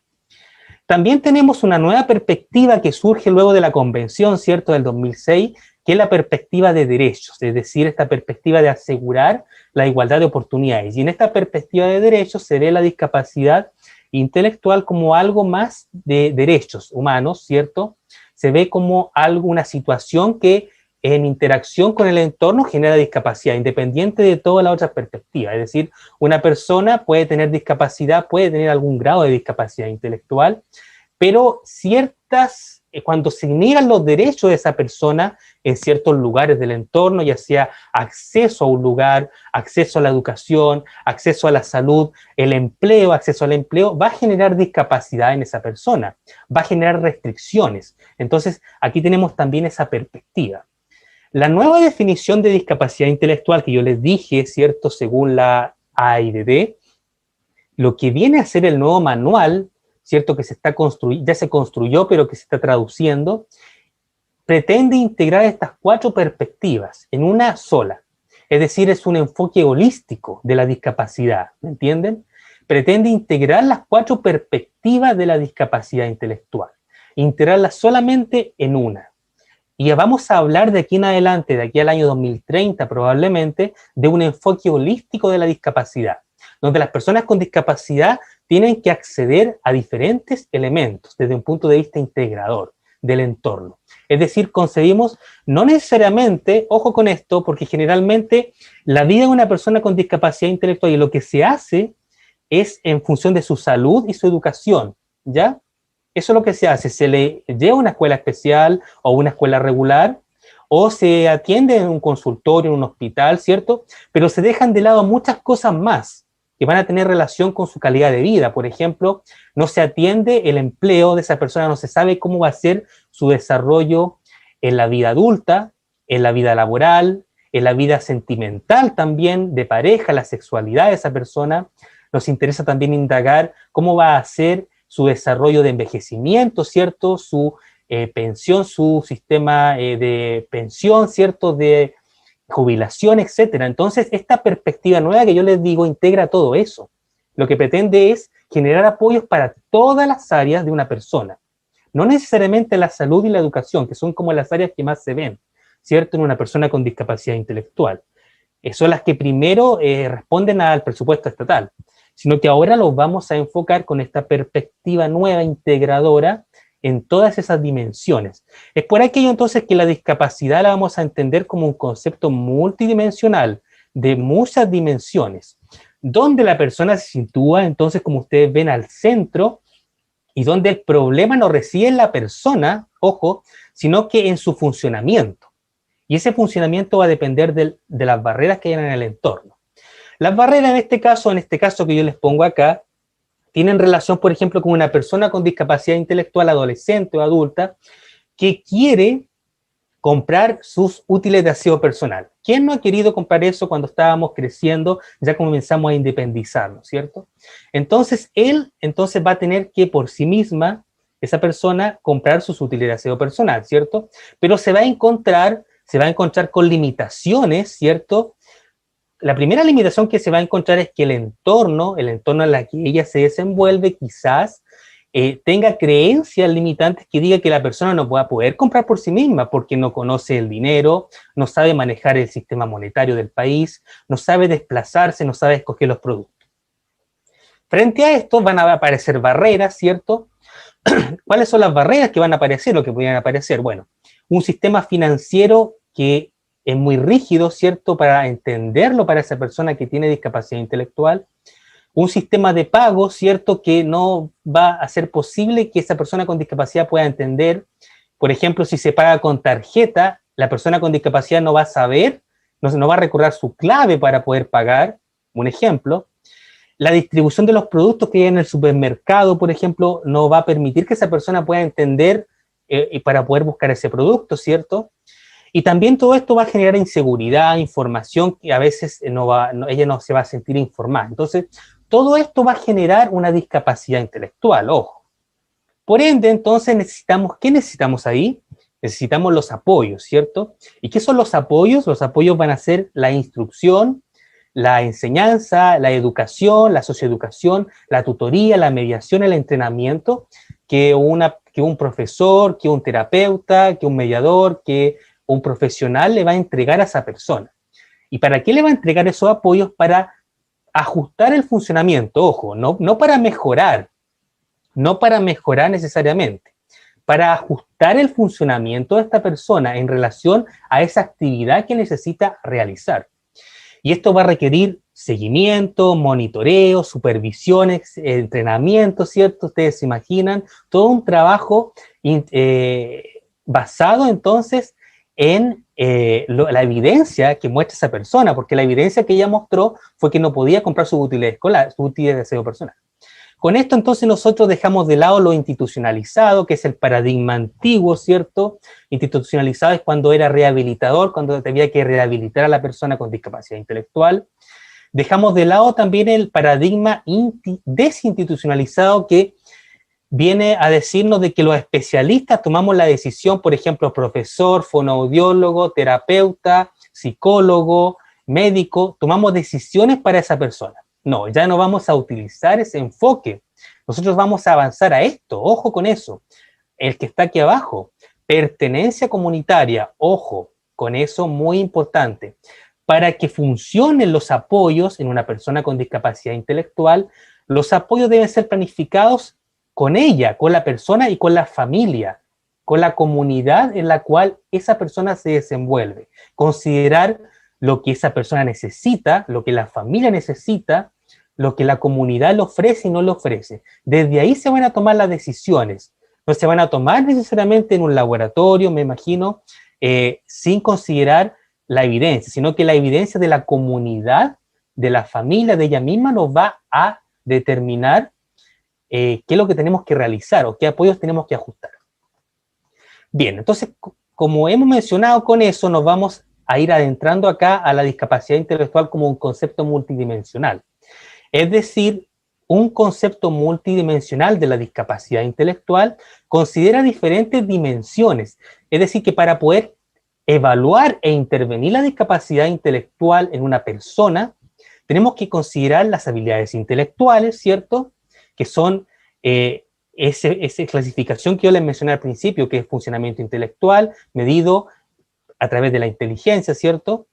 También tenemos una nueva perspectiva que surge luego de la Convención, ¿cierto?, del 2006, que es la perspectiva de derechos, es decir, esta perspectiva de asegurar la igualdad de oportunidades. Y en esta perspectiva de derechos se ve la discapacidad intelectual como algo más de derechos humanos, ¿cierto? Se ve como algo, una situación que en interacción con el entorno genera discapacidad, independiente de toda la otra perspectiva. Es decir, una persona puede tener discapacidad, puede tener algún grado de discapacidad intelectual, pero cuando se niegan los derechos de esa persona en ciertos lugares del entorno, ya sea acceso a un lugar, acceso a la educación, acceso a la salud, el empleo, acceso al empleo, va a generar discapacidad en esa persona, va a generar restricciones. Entonces, aquí tenemos también esa perspectiva. La nueva definición de discapacidad intelectual que yo les dije, ¿cierto?, según la AIDD, lo que viene a ser el nuevo manual, ¿cierto?, que ya se construyó, pero que se está traduciendo, pretende integrar estas 4 perspectivas en una sola. Es decir, es un enfoque holístico de la discapacidad, ¿me entienden? Pretende integrar las 4 perspectivas de la discapacidad intelectual, integrarlas solamente en una. Y vamos a hablar de aquí en adelante, de aquí al año 2030 probablemente, de un enfoque holístico de la discapacidad, donde las personas con discapacidad tienen que acceder a diferentes elementos desde un punto de vista integrador del entorno. Es decir, concebimos no necesariamente, ojo con esto, porque generalmente la vida de una persona con discapacidad intelectual y lo que se hace es en función de su salud y su educación, ¿ya? Eso es lo que se hace, se le lleva a una escuela especial o una escuela regular, o se atiende en un consultorio, en un hospital, ¿cierto? Pero se dejan de lado muchas cosas más que van a tener relación con su calidad de vida. Por ejemplo, no se atiende el empleo de esa persona, no se sabe cómo va a ser su desarrollo en la vida adulta, en la vida laboral, en la vida sentimental también, de pareja, la sexualidad de esa persona. Nos interesa también indagar cómo va a ser su desarrollo de envejecimiento, ¿cierto? Su pensión, su sistema de pensión, ¿cierto? De jubilación, etcétera. Entonces, esta perspectiva nueva que yo les digo integra todo eso. Lo que pretende es generar apoyos para todas las áreas de una persona. No necesariamente la salud y la educación, que son como las áreas que más se ven, ¿cierto? En una persona con discapacidad intelectual. Son las que primero responden al presupuesto estatal, sino que ahora los vamos a enfocar con esta perspectiva nueva, integradora, en todas esas dimensiones. Es por aquello entonces que la discapacidad la vamos a entender como un concepto multidimensional, de muchas dimensiones, donde la persona se sitúa entonces, como ustedes ven, al centro, y donde el problema no reside en la persona, ojo, sino que en su funcionamiento. Y ese funcionamiento va a depender de las barreras que hay en el entorno. Las barreras en este caso que yo les pongo acá, tienen relación, por ejemplo, con una persona con discapacidad intelectual adolescente o adulta que quiere comprar sus útiles de aseo personal. ¿Quién no ha querido comprar eso cuando estábamos creciendo, ya comenzamos a independizarnos, ¿cierto? Entonces, él va a tener que por sí misma, esa persona, comprar sus útiles de aseo personal, ¿cierto? Pero se va a encontrar con limitaciones, ¿cierto? La primera limitación que se va a encontrar es que el entorno en el que ella se desenvuelve, quizás tenga creencias limitantes que diga que la persona no va a poder comprar por sí misma porque no conoce el dinero, no sabe manejar el sistema monetario del país, no sabe desplazarse, no sabe escoger los productos. Frente a esto van a aparecer barreras, ¿cierto? ¿Cuáles son las barreras que van a aparecer, lo que podrían aparecer? Bueno, un sistema financiero que es muy rígido, ¿cierto? Para entenderlo para esa persona que tiene discapacidad intelectual. Un sistema de pago, ¿cierto? Que no va a ser posible que esa persona con discapacidad pueda entender. Por ejemplo, si se paga con tarjeta, la persona con discapacidad no va a saber, no va a recordar su clave para poder pagar. Un ejemplo. La distribución de los productos que hay en el supermercado, por ejemplo, no va a permitir que esa persona pueda entender para poder buscar ese producto, ¿cierto? Y también todo esto va a generar inseguridad, información que a veces ella no se va a sentir informada. Entonces, todo esto va a generar una discapacidad intelectual, ojo. Por ende, entonces, ¿qué necesitamos ahí? Necesitamos los apoyos, ¿cierto? ¿Y qué son los apoyos? Los apoyos van a ser la instrucción, la enseñanza, la educación, la socioeducación, la tutoría, la mediación, el entrenamiento, que un profesor, que un terapeuta, que un mediador, que un profesional le va a entregar a esa persona. ¿Y para qué le va a entregar esos apoyos? Para ajustar el funcionamiento, ojo, no para mejorar, no para mejorar necesariamente, para ajustar el funcionamiento de esta persona en relación a esa actividad que necesita realizar. Y esto va a requerir seguimiento, monitoreo, supervisiones, entrenamiento, ¿cierto? Ustedes se imaginan, todo un trabajo basado entonces en la evidencia que muestra esa persona, porque la evidencia que ella mostró fue que no podía comprar sus útiles escolares, sus útiles de aseo personal. Con esto entonces nosotros dejamos de lado lo institucionalizado, que es el paradigma antiguo, ¿cierto? Institucionalizado es cuando era rehabilitador, cuando había que rehabilitar a la persona con discapacidad intelectual. Dejamos de lado también el paradigma desinstitucionalizado que viene a decirnos de que los especialistas tomamos la decisión, por ejemplo, profesor, fonoaudiólogo, terapeuta, psicólogo, médico, tomamos decisiones para esa persona. No, ya no vamos a utilizar ese enfoque. Nosotros vamos a avanzar a esto, ojo con eso. El que está aquí abajo, pertenencia comunitaria, ojo con eso, muy importante. Para que funcionen los apoyos en una persona con discapacidad intelectual, los apoyos deben ser planificados con ella, con la persona y con la familia, con la comunidad en la cual esa persona se desenvuelve. Considerar lo que esa persona necesita, lo que la familia necesita, lo que la comunidad le ofrece y no le ofrece. Desde ahí se van a tomar las decisiones. No se van a tomar necesariamente en un laboratorio, me imagino, sin considerar la evidencia, sino que la evidencia de la comunidad, de la familia, de ella misma, nos va a determinar qué es lo que tenemos que realizar o qué apoyos tenemos que ajustar. Bien, entonces, como hemos mencionado con eso, nos vamos a ir adentrando acá a la discapacidad intelectual como un concepto multidimensional. Es decir, un concepto multidimensional de la discapacidad intelectual considera diferentes dimensiones. Es decir, que para poder evaluar e intervenir la discapacidad intelectual en una persona, tenemos que considerar las habilidades intelectuales, ¿cierto? Que son esa clasificación que yo les mencioné al principio, que es funcionamiento intelectual, medido a través de la inteligencia, ¿cierto?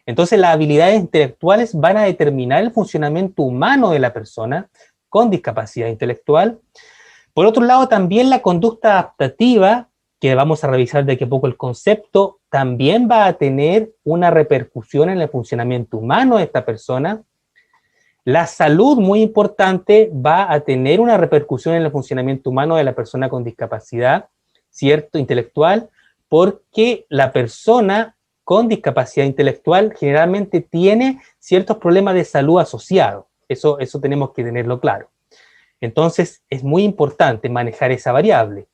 Entonces las habilidades intelectuales van a determinar el funcionamiento humano de la persona con discapacidad intelectual. Por otro lado, también la conducta adaptativa, que vamos a revisar de aquí a poco el concepto, también va a tener una repercusión en el funcionamiento humano de esta persona. La salud, muy importante, va a tener una repercusión en el funcionamiento humano de la persona con discapacidad, ¿cierto? Intelectual, porque la persona con discapacidad intelectual generalmente tiene ciertos problemas de salud asociados. Eso tenemos que tenerlo claro. Entonces, es muy importante manejar esa variable.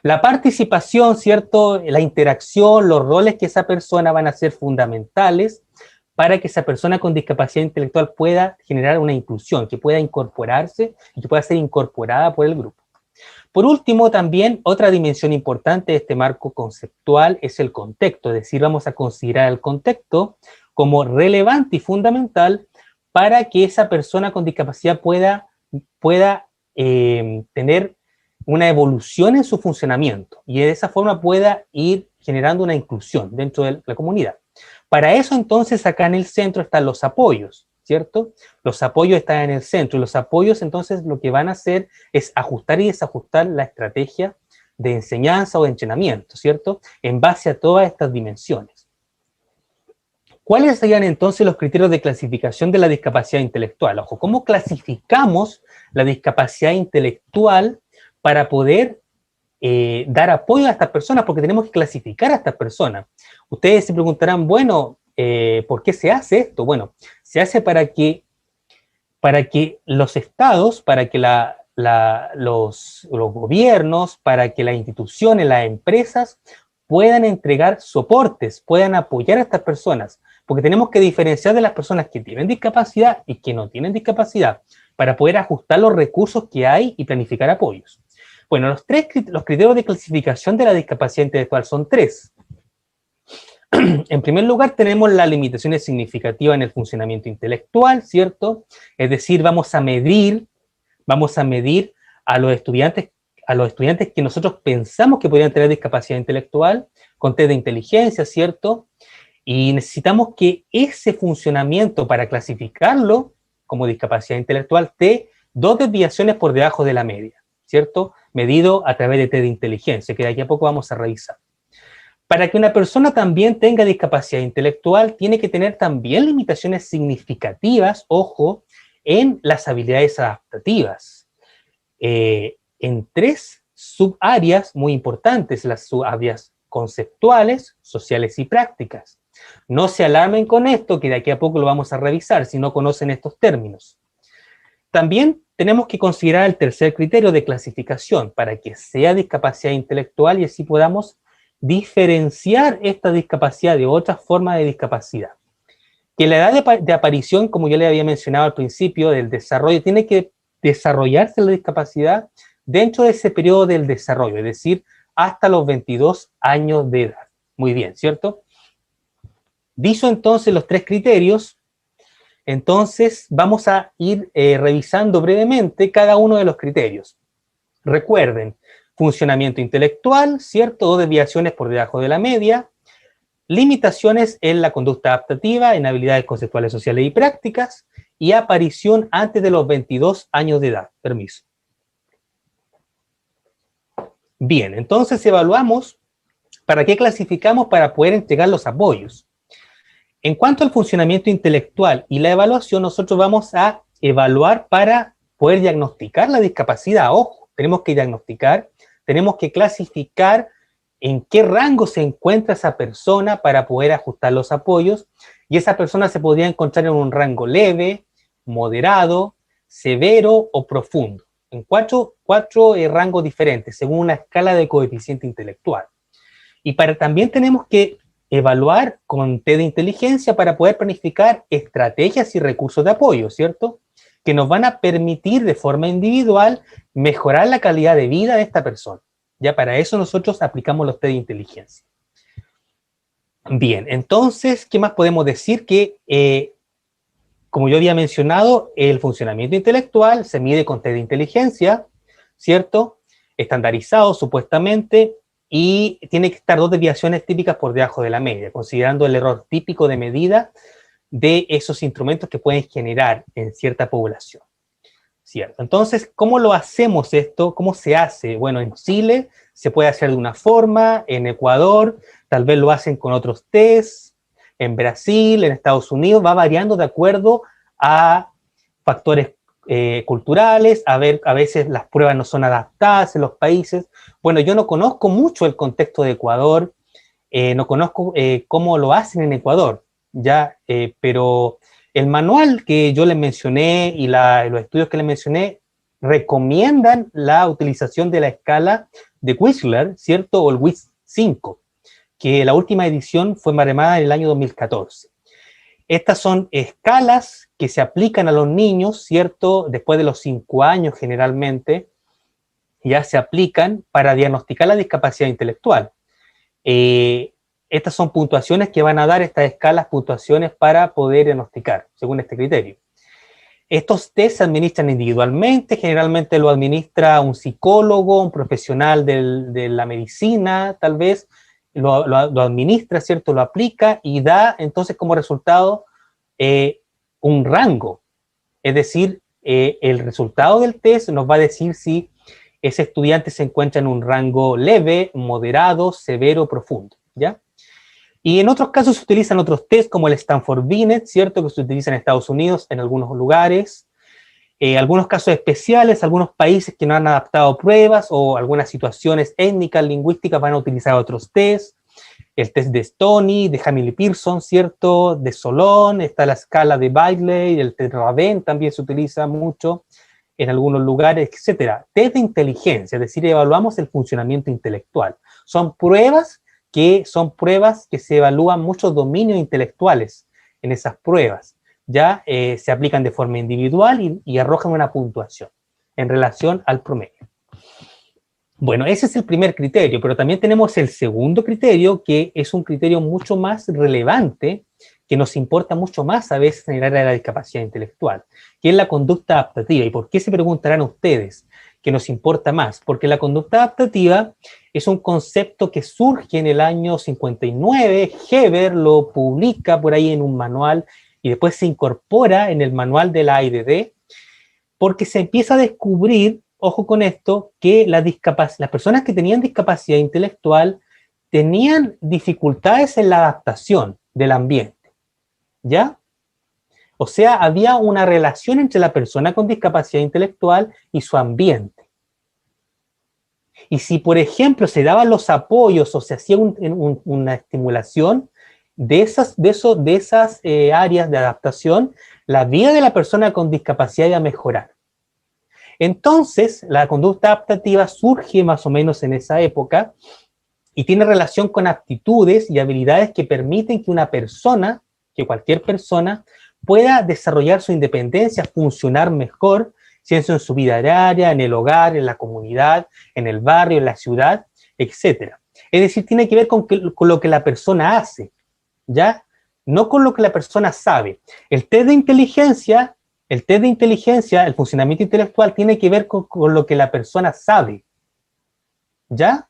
La participación, ¿cierto? La interacción, los roles que esa persona van a ser fundamentales para que esa persona con discapacidad intelectual pueda generar una inclusión, que pueda incorporarse y que pueda ser incorporada por el grupo. Por último, también otra dimensión importante de este marco conceptual es el contexto, es decir, vamos a considerar el contexto como relevante y fundamental para que esa persona con discapacidad pueda tener una evolución en su funcionamiento y de esa forma pueda ir generando una inclusión dentro de la comunidad. Para eso entonces acá en el centro están los apoyos, ¿cierto? Los apoyos están en el centro y los apoyos entonces lo que van a hacer es ajustar y desajustar la estrategia de enseñanza o de entrenamiento, ¿cierto? En base a todas estas dimensiones. ¿Cuáles serían entonces los criterios de clasificación de la discapacidad intelectual? Ojo, ¿cómo clasificamos la discapacidad intelectual para poder dar apoyo a estas personas? Porque tenemos que clasificar a estas personas. Ustedes se preguntarán, bueno, ¿por qué se hace esto? Bueno, se hace para que los estados, para que los gobiernos, para que las instituciones, las empresas puedan entregar soportes, puedan apoyar a estas personas, porque tenemos que diferenciar de las personas que tienen discapacidad y que no tienen discapacidad, para poder ajustar los recursos que hay y planificar apoyos. Bueno, los criterios de clasificación de la discapacidad intelectual son tres. En primer lugar, tenemos las limitaciones significativas en el funcionamiento intelectual, ¿cierto? Es decir, vamos a medir a los estudiantes que nosotros pensamos que podrían tener discapacidad intelectual con test de inteligencia, ¿cierto? Y necesitamos que ese funcionamiento, para clasificarlo como discapacidad intelectual, dé 2 desviaciones por debajo de la media, ¿cierto? Medido a través de test de inteligencia, que de aquí a poco vamos a revisar. Para que una persona también tenga discapacidad intelectual, tiene que tener también limitaciones significativas, ojo, en las habilidades adaptativas. En 3 subáreas muy importantes, las subáreas conceptuales, sociales y prácticas. No se alarmen con esto, que de aquí a poco lo vamos a revisar si no conocen estos términos. También tenemos que considerar el tercer criterio de clasificación para que sea discapacidad intelectual y así podamos diferenciar esta discapacidad de otras formas de discapacidad. Que la edad de aparición, como yo le había mencionado al principio, del desarrollo, tiene que desarrollarse la discapacidad dentro de ese periodo del desarrollo, es decir, hasta los 22 años de edad. Muy bien, ¿cierto? Dicho entonces los 3 criterios, entonces vamos a ir revisando brevemente cada uno de los criterios. Recuerden, funcionamiento intelectual, ¿cierto? 2 desviaciones por debajo de la media, limitaciones en la conducta adaptativa, en habilidades conceptuales, sociales y prácticas, y aparición antes de los 22 años de edad. Permiso. Bien, entonces evaluamos, ¿para qué clasificamos? Para poder entregar los apoyos. En cuanto al funcionamiento intelectual y la evaluación, nosotros vamos a evaluar para poder diagnosticar la discapacidad. Ojo, tenemos que diagnosticar, tenemos que clasificar en qué rango se encuentra esa persona para poder ajustar los apoyos, y esa persona se podría encontrar en un rango leve, moderado, severo o profundo, en cuatro rangos diferentes, según una escala de coeficiente intelectual. Y también tenemos que evaluar con test de inteligencia para poder planificar estrategias y recursos de apoyo, ¿cierto? Que nos van a permitir de forma individual mejorar la calidad de vida de esta persona. Ya para eso nosotros aplicamos los test de inteligencia. Bien, entonces, ¿qué más podemos decir? Que, como yo había mencionado, el funcionamiento intelectual se mide con test de inteligencia, ¿cierto? Estandarizado supuestamente, y tiene que estar 2 desviaciones típicas por debajo de la media, considerando el error típico de medida de esos instrumentos que pueden generar en cierta población, ¿cierto? Entonces, ¿cómo lo hacemos esto? ¿Cómo se hace? Bueno, en Chile se puede hacer de una forma, en Ecuador tal vez lo hacen con otros tests, en Brasil, en Estados Unidos, va variando de acuerdo a factores culturales, a veces las pruebas no son adaptadas en los países. Bueno, yo no conozco mucho el contexto de Ecuador, No conozco cómo lo hacen en Ecuador, ¿ya? Pero el manual que yo les mencioné y los estudios que les mencioné recomiendan la utilización de la escala de Wechsler, ¿cierto? O el WIS 5, que la última edición fue baremada en el año 2014. Estas son escalas que se aplican a los niños, ¿cierto? Después de los 5 años generalmente, ya se aplican para diagnosticar la discapacidad intelectual. Estas son puntuaciones que van a dar estas escalas, puntuaciones para poder diagnosticar, según este criterio. Estos test se administran individualmente, generalmente lo administra un psicólogo, un profesional de la medicina, tal vez, lo administra, ¿cierto? Lo aplica y da entonces como resultado un rango. Es decir, el resultado del test nos va a decir si ese estudiante se encuentra en un rango leve, moderado, severo, profundo, ¿ya? Y en otros casos se utilizan otros test como el Stanford Binet, ¿cierto? Que se utiliza en Estados Unidos en algunos lugares. Algunos casos especiales, algunos países que no han adaptado pruebas o algunas situaciones étnicas, lingüísticas van a utilizar otros test. El test de Stoney, de Hamilton Pearson, ¿cierto? De Solon, está la escala de Bailey, el test Raven también se utiliza mucho en algunos lugares, etcétera. Test de inteligencia, es decir, evaluamos el funcionamiento intelectual. Son pruebas que se evalúan muchos dominios intelectuales en esas pruebas. Ya se aplican de forma individual y arrojan una puntuación en relación al promedio. Bueno, ese es el primer criterio, pero también tenemos el segundo criterio, que es un criterio mucho más relevante, que nos importa mucho más a veces en el área de la discapacidad intelectual, que es la conducta adaptativa. ¿Y por qué se preguntarán ustedes que nos importa más? Porque la conducta adaptativa es un concepto que surge en el año 59, Heber lo publica por ahí en un manual y después se incorpora en el manual de la AIDD, porque se empieza a descubrir, ojo con esto, que las personas que tenían discapacidad intelectual tenían dificultades en la adaptación del ambiente, ¿ya? O sea, había una relación entre la persona con discapacidad intelectual y su ambiente. Y si, por ejemplo, se daban los apoyos o se hacía una estimulación de esas áreas de adaptación, la vida de la persona con discapacidad iba a mejorar. Entonces, la conducta adaptativa surge más o menos en esa época y tiene relación con aptitudes y habilidades que permiten que una persona, que cualquier persona, pueda desarrollar su independencia, funcionar mejor, si eso en su vida diaria, en el hogar, en la comunidad, en el barrio, en la ciudad, etc. Es decir, tiene que ver con lo que la persona hace, ¿ya? No con lo que la persona sabe. El test de inteligencia, el funcionamiento intelectual, tiene que ver con lo que la persona sabe, ¿ya?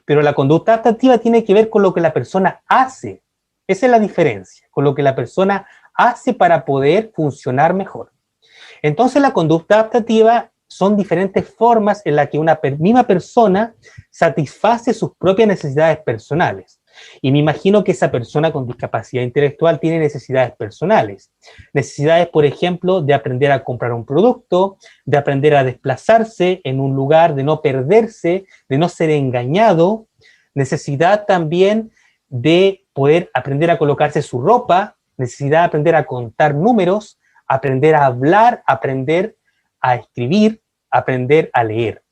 Pero la conducta adaptativa tiene que ver con lo que la persona hace. Esa es la diferencia, con lo que la persona hace para poder funcionar mejor. Entonces, la conducta adaptativa son diferentes formas en las que una misma persona satisface sus propias necesidades personales. Y me imagino que esa persona con discapacidad intelectual tiene necesidades personales. Necesidades, por ejemplo, de aprender a comprar un producto, de aprender a desplazarse en un lugar, de no perderse, de no ser engañado. Necesidad también de poder aprender a colocarse su ropa, necesidad de aprender a contar números, aprender a hablar, aprender a escribir, aprender a leer.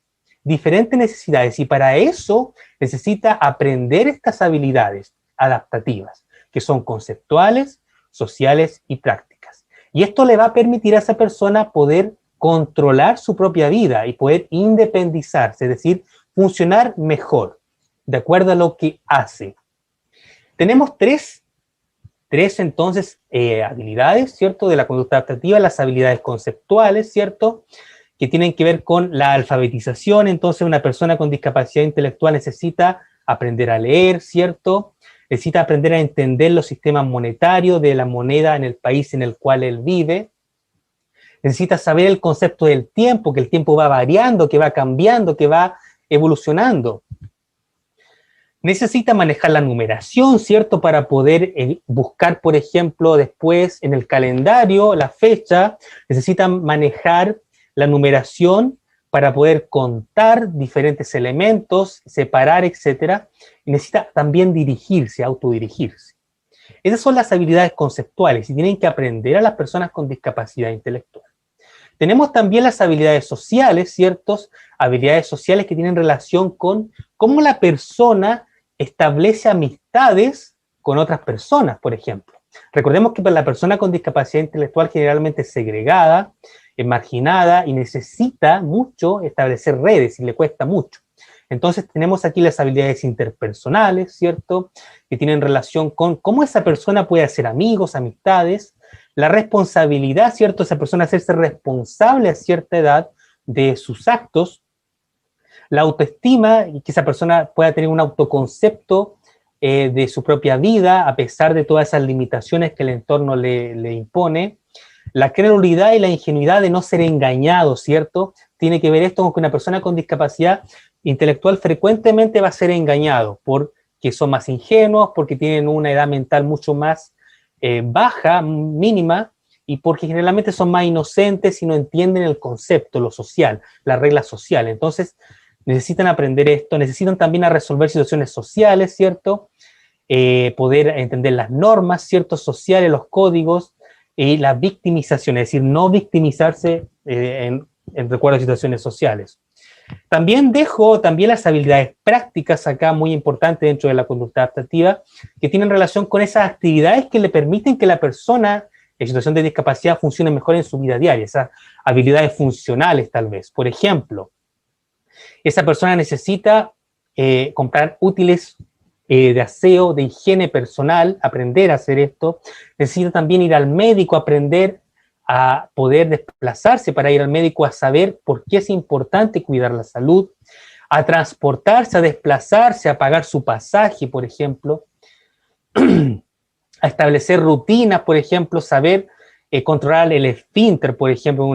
Diferentes necesidades, y para eso necesita aprender estas habilidades adaptativas, que son conceptuales, sociales y prácticas. Y esto le va a permitir a esa persona poder controlar su propia vida y poder independizarse, es decir, funcionar mejor, de acuerdo a lo que hace. Tenemos tres entonces habilidades, ¿cierto? De la conducta adaptativa, las habilidades conceptuales, ¿cierto? Que tienen que ver con la alfabetización. Entonces, una persona con discapacidad intelectual necesita aprender a leer, ¿cierto? Necesita aprender a entender los sistemas monetarios de la moneda en el país en el cual él vive. Necesita saber el concepto del tiempo, que el tiempo va variando, que va cambiando, que va evolucionando. Necesita manejar la numeración, ¿cierto? Para poder buscar, por ejemplo, después en el calendario, la fecha. Necesita manejar la numeración para poder contar diferentes elementos, separar, etcétera, y necesita también dirigirse, autodirigirse. Esas son las habilidades conceptuales y tienen que aprender a las personas con discapacidad intelectual. Tenemos también las habilidades sociales, ¿ciertos? Habilidades sociales que tienen relación con cómo la persona establece amistades con otras personas, por ejemplo. Recordemos que para la persona con discapacidad intelectual generalmente es segregada, es marginada y necesita mucho establecer redes y le cuesta mucho. Entonces tenemos aquí las habilidades interpersonales, ¿cierto? Que tienen relación con cómo esa persona puede hacer amigos, amistades, la responsabilidad, ¿cierto? Esa persona hacerse responsable a cierta edad de sus actos, la autoestima y que esa persona pueda tener un autoconcepto de su propia vida a pesar de todas esas limitaciones que el entorno le impone, la credulidad y la ingenuidad de no ser engañado, ¿cierto? Tiene que ver esto con que una persona con discapacidad intelectual frecuentemente va a ser engañado porque son más ingenuos, porque tienen una edad mental mucho más baja, mínima, y porque generalmente son más inocentes y no entienden el concepto, lo social, la regla social. Entonces, necesitan aprender esto, necesitan también a resolver situaciones sociales, ¿cierto? Poder entender las normas, ¿cierto? Sociales, los códigos, y la victimización, es decir, no victimizarse en recuerdo a situaciones sociales. También dejo las habilidades prácticas acá muy importantes dentro de la conducta adaptativa, que tienen relación con esas actividades que le permiten que la persona en situación de discapacidad funcione mejor en su vida diaria, esas habilidades funcionales tal vez. Por ejemplo, esa persona necesita comprar útiles de aseo, de higiene personal, aprender a hacer esto. Necesita también ir al médico, aprender a poder desplazarse para ir al médico, a saber por qué es importante cuidar la salud, a transportarse, a desplazarse, a pagar su pasaje, por ejemplo, a establecer rutinas, por ejemplo, saber controlar el esfínter, por ejemplo, en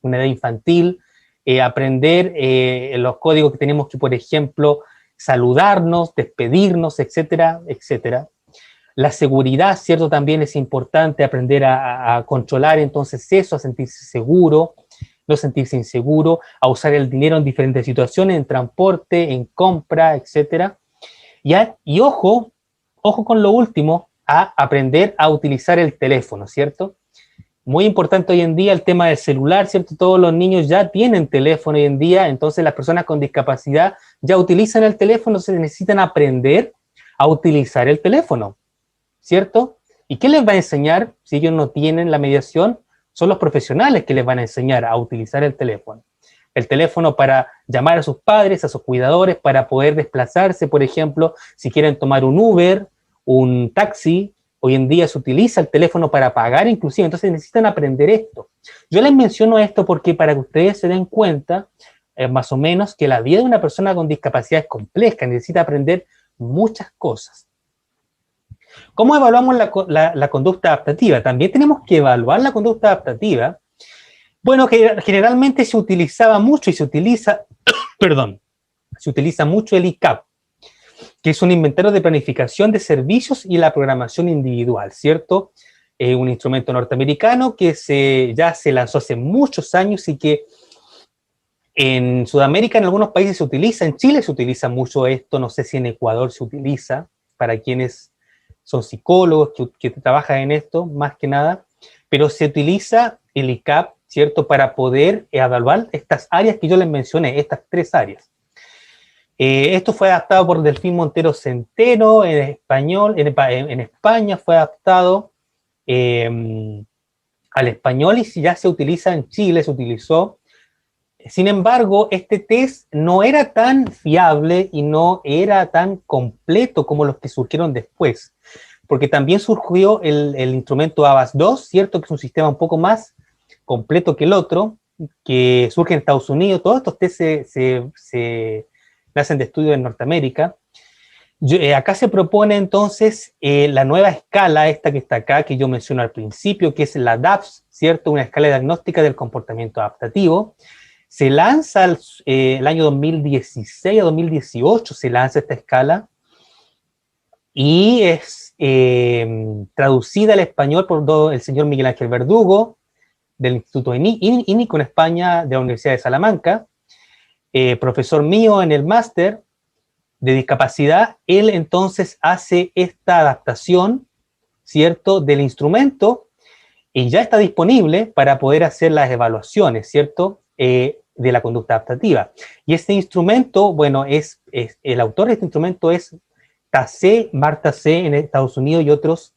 una edad infantil, aprender los códigos que tenemos que, por ejemplo, saludarnos, despedirnos, etcétera, etcétera. La seguridad, ¿cierto? También es importante aprender a controlar entonces eso, a sentirse seguro, no sentirse inseguro, a usar el dinero en diferentes situaciones, en transporte, en compra, etcétera. Y ojo con lo último, a aprender a utilizar el teléfono, ¿cierto? Muy importante hoy en día el tema del celular, ¿cierto? Todos los niños ya tienen teléfono hoy en día, entonces las personas con discapacidad ya utilizan el teléfono, se necesitan aprender a utilizar el teléfono, ¿cierto? ¿Y qué les va a enseñar si ellos no tienen la mediación? Son los profesionales que les van a enseñar a utilizar el teléfono. El teléfono para llamar a sus padres, a sus cuidadores, para poder desplazarse, por ejemplo, si quieren tomar un Uber, un taxi. Hoy en día se utiliza el teléfono para pagar inclusive, entonces necesitan aprender esto. Yo les menciono esto porque para que ustedes se den cuenta, más o menos, que la vida de una persona con discapacidad es compleja, necesita aprender muchas cosas. ¿Cómo evaluamos la conducta adaptativa? También tenemos que evaluar la conducta adaptativa. Bueno, que generalmente se utilizaba mucho y se utiliza, se utiliza mucho el ICAP, que es un inventario de planificación de servicios y la programación individual, ¿cierto? Un instrumento norteamericano que ya se lanzó hace muchos años y que en Sudamérica en algunos países se utiliza, en Chile se utiliza mucho esto, no sé si en Ecuador se utiliza, para quienes son psicólogos que trabajan en esto, más que nada, pero se utiliza el ICAP, ¿cierto? Para poder evaluar estas áreas que yo les mencioné, estas tres áreas. Esto fue adaptado por Delfín Montero Centeno en español, en España fue adaptado al español y ya se utiliza en Chile, se utilizó. Sin embargo, este test no era tan fiable y no era tan completo como los que surgieron después, porque también surgió el instrumento ABAS-2, ¿cierto? Que es un sistema un poco más completo que el otro, que surge en Estados Unidos. Todos estos test se hacen de estudio en Norteamérica. Acá se propone entonces la nueva escala, esta que está acá, que yo menciono al principio, que es la DAPS, ¿cierto? Una escala diagnóstica del comportamiento adaptativo. Se lanza el año 2016 a 2018, se lanza esta escala, y es traducida al español por el señor Miguel Ángel Verdugo, del Instituto INICO en España, de la Universidad de Salamanca, profesor mío en el máster de discapacidad. Él entonces hace esta adaptación, ¿cierto?, del instrumento, y ya está disponible para poder hacer las evaluaciones, ¿cierto?, de la conducta adaptativa. Y este instrumento, bueno, el autor de este instrumento es Marta C. en Estados Unidos y otros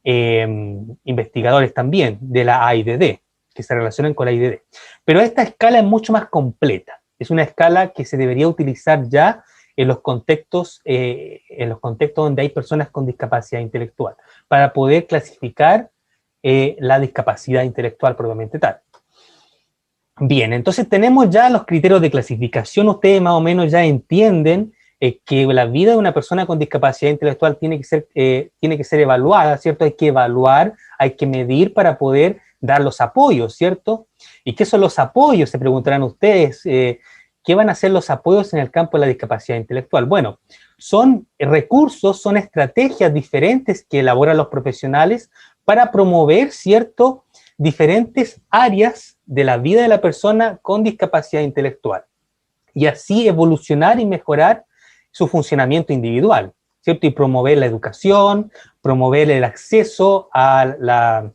investigadores también de la AIDD, que se relacionan con la AIDD. Pero esta escala es mucho más completa. Es una escala que se debería utilizar ya en los contextos donde hay personas con discapacidad intelectual, para poder clasificar la discapacidad intelectual propiamente tal. Bien, entonces tenemos ya los criterios de clasificación. Ustedes más o menos ya entienden que la vida de una persona con discapacidad intelectual tiene que ser evaluada, ¿cierto? Hay que evaluar, hay que medir para poder dar los apoyos, ¿cierto? ¿Y qué son los apoyos? Se preguntarán ustedes. ¿Qué van a ser los apoyos en el campo de la discapacidad intelectual? Bueno, son recursos, son estrategias diferentes que elaboran los profesionales para promover, ¿cierto?, diferentes áreas de la vida de la persona con discapacidad intelectual, y así evolucionar y mejorar su funcionamiento individual, ¿cierto? Y promover la educación, promover el acceso a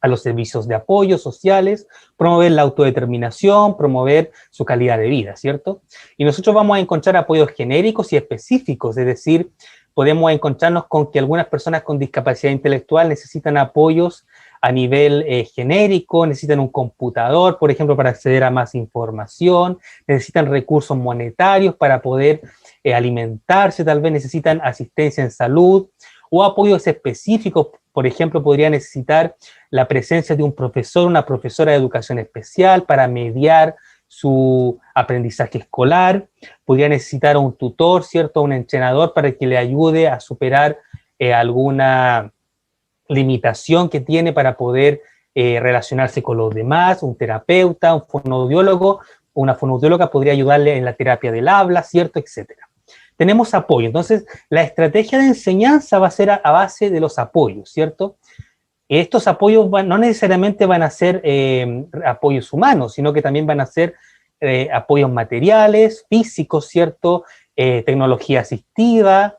los servicios de apoyo sociales, promover la autodeterminación, promover su calidad de vida, ¿cierto? Y nosotros vamos a encontrar apoyos genéricos y específicos, es decir, podemos encontrarnos con que algunas personas con discapacidad intelectual necesitan apoyos a nivel genérico, necesitan un computador, por ejemplo, para acceder a más información, necesitan recursos monetarios para poder alimentarse, tal vez necesitan asistencia en salud, o apoyos específicos, por ejemplo, podría necesitar la presencia de un profesor, una profesora de educación especial para mediar su aprendizaje escolar, podría necesitar a un tutor, ¿cierto?, un entrenador para que le ayude a superar alguna limitación que tiene para poder relacionarse con los demás, un terapeuta, un fonoaudiólogo, una fonoaudióloga podría ayudarle en la terapia del habla, ¿cierto?, etcétera. Tenemos apoyo. Entonces, la estrategia de enseñanza va a ser a base de los apoyos, ¿cierto? Estos apoyos no necesariamente van a ser apoyos humanos, sino que también van a ser apoyos materiales, físicos, ¿cierto? Tecnología asistiva,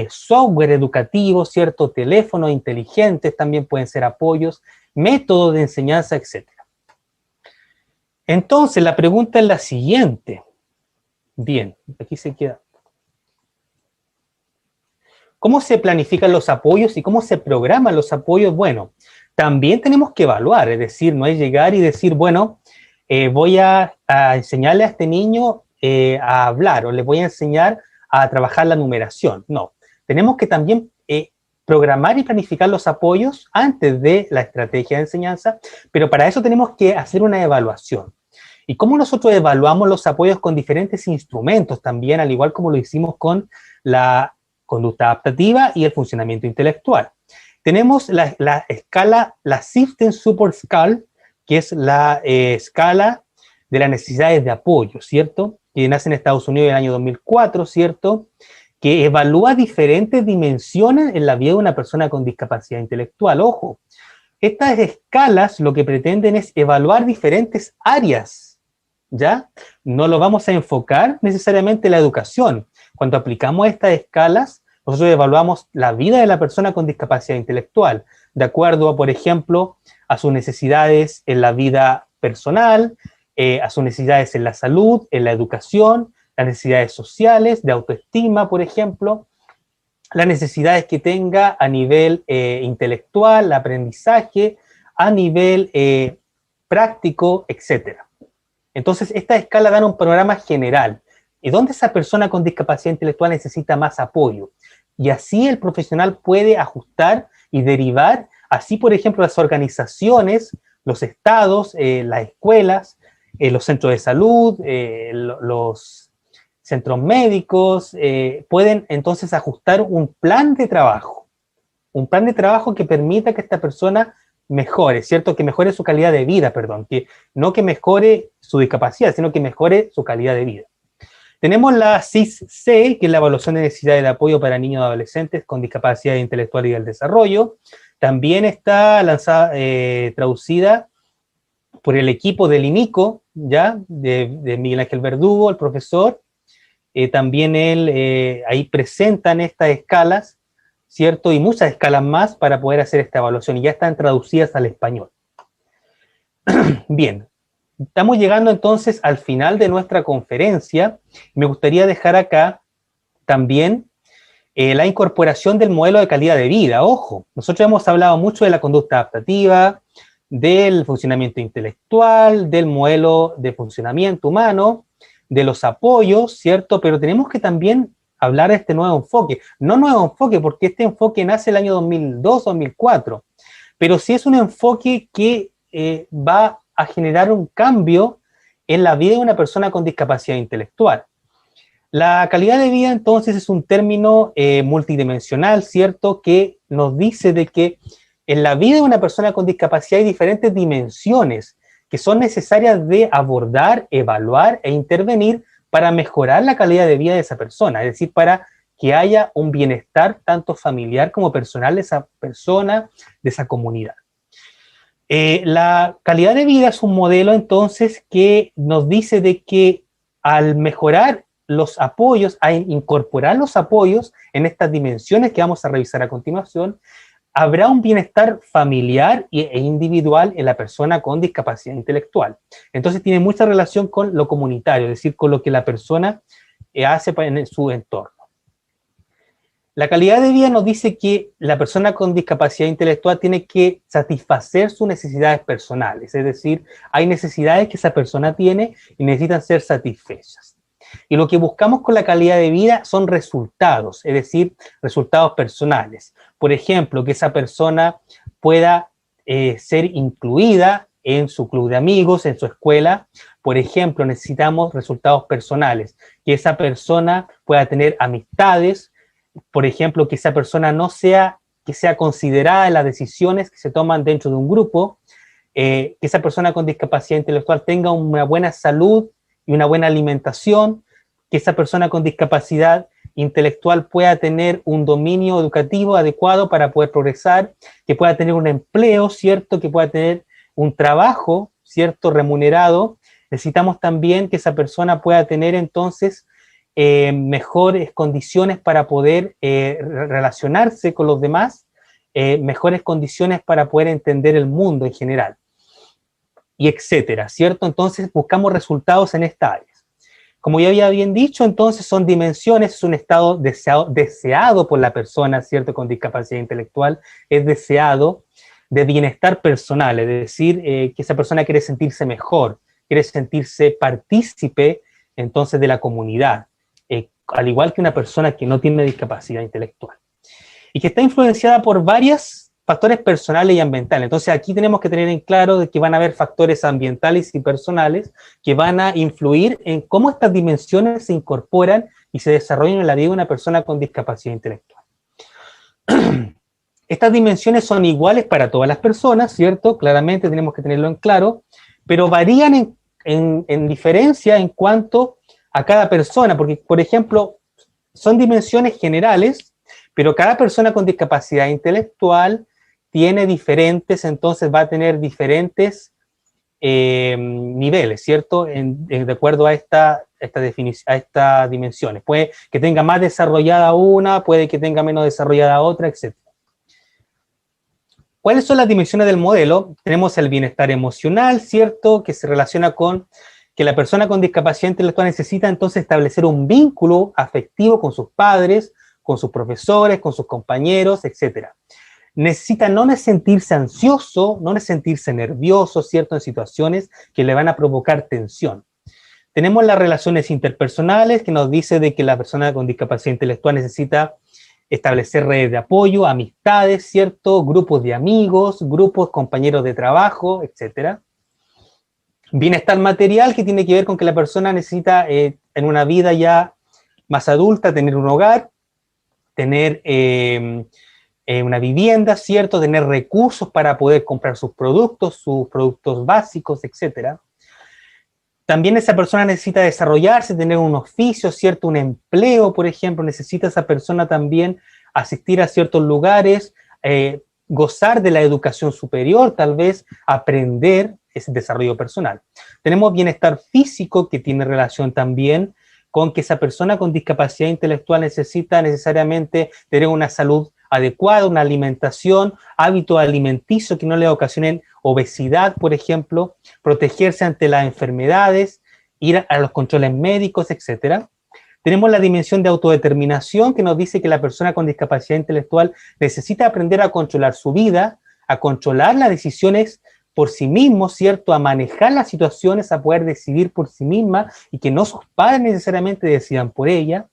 software educativo, ¿cierto? Teléfonos inteligentes también pueden ser apoyos, métodos de enseñanza, etc. Entonces, la pregunta es la siguiente. Bien, aquí se queda. ¿Cómo se planifican los apoyos y cómo se programan los apoyos? Bueno, también tenemos que evaluar, es decir, no es llegar y decir, bueno, voy a enseñarle a este niño a hablar o le voy a enseñar a trabajar la numeración. No, tenemos que también programar y planificar los apoyos antes de la estrategia de enseñanza, pero para eso tenemos que hacer una evaluación. ¿Y cómo nosotros evaluamos los apoyos? Con diferentes instrumentos también, al igual como lo hicimos con la conducta adaptativa y el funcionamiento intelectual. Tenemos la escala, la Sifton Support Scale, que es la escala de las necesidades de apoyo, ¿cierto? Que nace en Estados Unidos en el año 2004, ¿cierto? Que evalúa diferentes dimensiones en la vida de una persona con discapacidad intelectual. Ojo, estas escalas lo que pretenden es evaluar diferentes áreas, ¿ya? No lo vamos a enfocar necesariamente en la educación. Cuando aplicamos estas escalas, nosotros evaluamos la vida de la persona con discapacidad intelectual, de acuerdo a, por ejemplo, a sus necesidades en la vida personal, a sus necesidades en la salud, en la educación, las necesidades sociales, de autoestima, por ejemplo, las necesidades que tenga a nivel intelectual, aprendizaje, a nivel práctico, etc. Entonces, estas escalas dan un panorama general. ¿Y dónde esa persona con discapacidad intelectual necesita más apoyo? Y así el profesional puede ajustar y derivar, así por ejemplo las organizaciones, los estados, las escuelas, los centros de salud, los centros médicos, pueden entonces ajustar un plan de trabajo que permita que esta persona mejore, ¿cierto? Que mejore su calidad de vida, perdón, que no que mejore su discapacidad, sino que mejore su calidad de vida. Tenemos la CIS-C, que es la evaluación de necesidades de apoyo para niños y adolescentes con discapacidad intelectual y del desarrollo. También está traducida por el equipo del INICO, ¿ya? De Miguel Ángel Verdugo, el profesor. También él ahí presentan estas escalas, ¿cierto? Y muchas escalas más para poder hacer esta evaluación, y ya están traducidas al español. Bien, estamos llegando entonces al final de nuestra conferencia. Me gustaría dejar acá también la incorporación del modelo de calidad de vida. Ojo, nosotros hemos hablado mucho de la conducta adaptativa, del funcionamiento intelectual, del modelo de funcionamiento humano, de los apoyos, ¿cierto? Pero tenemos que también hablar de este nuevo enfoque. No nuevo enfoque, porque este enfoque nace el año 2002-2004, pero sí es un enfoque que va a generar un cambio en la vida de una persona con discapacidad intelectual. La calidad de vida, entonces, es un término multidimensional, ¿cierto?, que nos dice de que en la vida de una persona con discapacidad hay diferentes dimensiones que son necesarias de abordar, evaluar e intervenir para mejorar la calidad de vida de esa persona, es decir, para que haya un bienestar tanto familiar como personal de esa persona, de esa comunidad. La calidad de vida es un modelo, entonces, que nos dice de que al mejorar los apoyos, a incorporar los apoyos en estas dimensiones que vamos a revisar a continuación, habrá un bienestar familiar e individual en la persona con discapacidad intelectual. Entonces tiene mucha relación con lo comunitario, es decir, con lo que la persona hace en su entorno. La calidad de vida nos dice que la persona con discapacidad intelectual tiene que satisfacer sus necesidades personales, es decir, hay necesidades que esa persona tiene y necesitan ser satisfechas. Y lo que buscamos con la calidad de vida son resultados, es decir, resultados personales. Por ejemplo, que esa persona pueda ser incluida en su club de amigos, en su escuela. Por ejemplo, necesitamos resultados personales, que esa persona pueda tener amistades. Por ejemplo, que esa persona que sea considerada en las decisiones que se toman dentro de un grupo, que esa persona con discapacidad intelectual tenga una buena salud y una buena alimentación, que esa persona con discapacidad intelectual pueda tener un dominio educativo adecuado para poder progresar, que pueda tener un empleo, ¿cierto? Que pueda tener un trabajo, ¿cierto? Remunerado. Necesitamos también que esa persona pueda tener entonces mejores condiciones para poder relacionarse con los demás, mejores condiciones para poder entender el mundo en general, y etcétera, ¿cierto? Entonces buscamos resultados en esta área. Como ya había bien dicho, entonces son dimensiones, es un estado deseado por la persona, ¿cierto?, con discapacidad intelectual, es deseado de bienestar personal, es decir, que esa persona quiere sentirse mejor, quiere sentirse partícipe, entonces, de la comunidad, al igual que una persona que no tiene discapacidad intelectual, y que está influenciada por varios factores personales y ambientales. Entonces aquí tenemos que tener en claro de que van a haber factores ambientales y personales que van a influir en cómo estas dimensiones se incorporan y se desarrollan en la vida de una persona con discapacidad intelectual. Estas dimensiones son iguales para todas las personas, ¿cierto? Claramente tenemos que tenerlo en claro, pero varían en diferencia en cuanto a cada persona, porque, por ejemplo, son dimensiones generales, pero cada persona con discapacidad intelectual tiene diferentes, entonces va a tener diferentes niveles, ¿cierto? De acuerdo a estas dimensiones. Puede que tenga más desarrollada una, puede que tenga menos desarrollada otra, etc. ¿Cuáles son las dimensiones del modelo? Tenemos el bienestar emocional, ¿cierto? Que se relaciona con que la persona con discapacidad intelectual necesita entonces establecer un vínculo afectivo con sus padres, con sus profesores, con sus compañeros, etc. Necesita no sentirse ansioso, no sentirse nervioso, ¿cierto?, en situaciones que le van a provocar tensión. Tenemos las relaciones interpersonales, que nos dice de que la persona con discapacidad intelectual necesita establecer redes de apoyo, amistades, ¿cierto?, grupos de amigos, grupos, compañeros de trabajo, etc. Bienestar material, que tiene que ver con que la persona necesita, en una vida ya más adulta, tener un hogar, tener una vivienda, ¿cierto?, tener recursos para poder comprar sus productos básicos, etc. También esa persona necesita desarrollarse, tener un oficio, ¿cierto?, un empleo, por ejemplo. Necesita esa persona también asistir a ciertos lugares, gozar de la educación superior, tal vez aprender es desarrollo personal. Tenemos bienestar físico, que tiene relación también con que esa persona con discapacidad intelectual necesita necesariamente tener una salud adecuada, una alimentación, hábitos alimenticios que no le ocasionen obesidad, por ejemplo, protegerse ante las enfermedades, ir a los controles médicos, etcétera. Tenemos la dimensión de autodeterminación, que nos dice que la persona con discapacidad intelectual necesita aprender a controlar su vida, a controlar las decisiones por sí mismo, ¿cierto? A manejar las situaciones, a poder decidir por sí misma y que no sus padres necesariamente decidan por ella.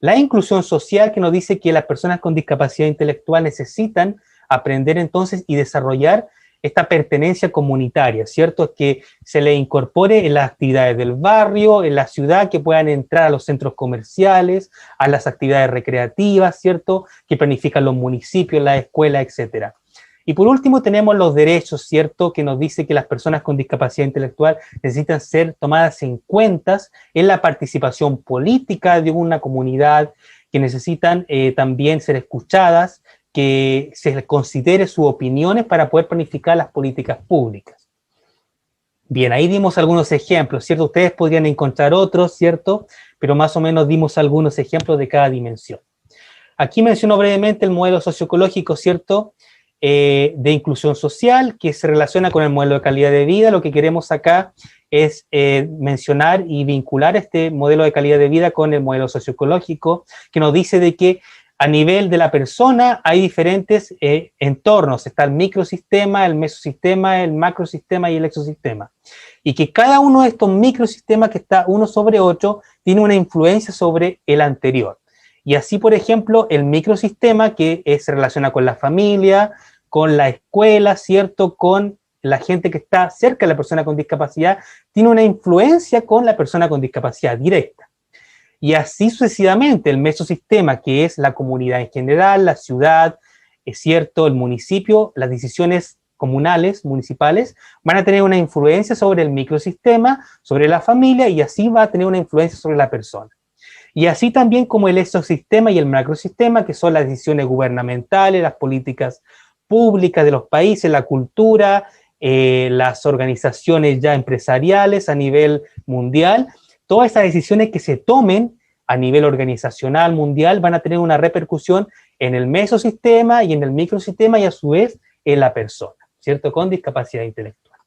La inclusión social, que nos dice que las personas con discapacidad intelectual necesitan aprender entonces y desarrollar esta pertenencia comunitaria, ¿cierto? Que se le incorpore en las actividades del barrio, en la ciudad, que puedan entrar a los centros comerciales, a las actividades recreativas, ¿cierto? Que planifican los municipios, las escuelas, etcétera. Y por último tenemos los derechos, ¿cierto? Que nos dice que las personas con discapacidad intelectual necesitan ser tomadas en cuenta en la participación política de una comunidad, que necesitan también ser escuchadas, que se les considere sus opiniones para poder planificar las políticas públicas. Bien, ahí dimos algunos ejemplos, ¿cierto? Ustedes podrían encontrar otros, ¿cierto? Pero más o menos dimos algunos ejemplos de cada dimensión. Aquí menciono brevemente el modelo socioecológico, ¿cierto? De inclusión social, que se relaciona con el modelo de calidad de vida. Lo que queremos acá es mencionar y vincular este modelo de calidad de vida con el modelo socioecológico, que nos dice de que a nivel de la persona hay diferentes entornos. Está el microsistema, el mesosistema, el macrosistema y el exosistema. Y que cada uno de estos microsistemas, que está uno sobre otro, tiene una influencia sobre el anterior. Y así, por ejemplo, el microsistema, que se relaciona con la familia, con la escuela, ¿cierto? Con la gente que está cerca de la persona con discapacidad, tiene una influencia con la persona con discapacidad directa. Y así sucesivamente, el mesosistema, que es la comunidad en general, la ciudad, es cierto, el municipio, las decisiones comunales, municipales, van a tener una influencia sobre el microsistema, sobre la familia, y así va a tener una influencia sobre la persona. Y así también como el exosistema y el macrosistema, que son las decisiones gubernamentales, las políticas públicas de los países, la cultura, las organizaciones ya empresariales a nivel mundial. Todas esas decisiones que se tomen a nivel organizacional mundial van a tener una repercusión en el mesosistema y en el microsistema y a su vez en la persona, ¿cierto? Con discapacidad intelectual.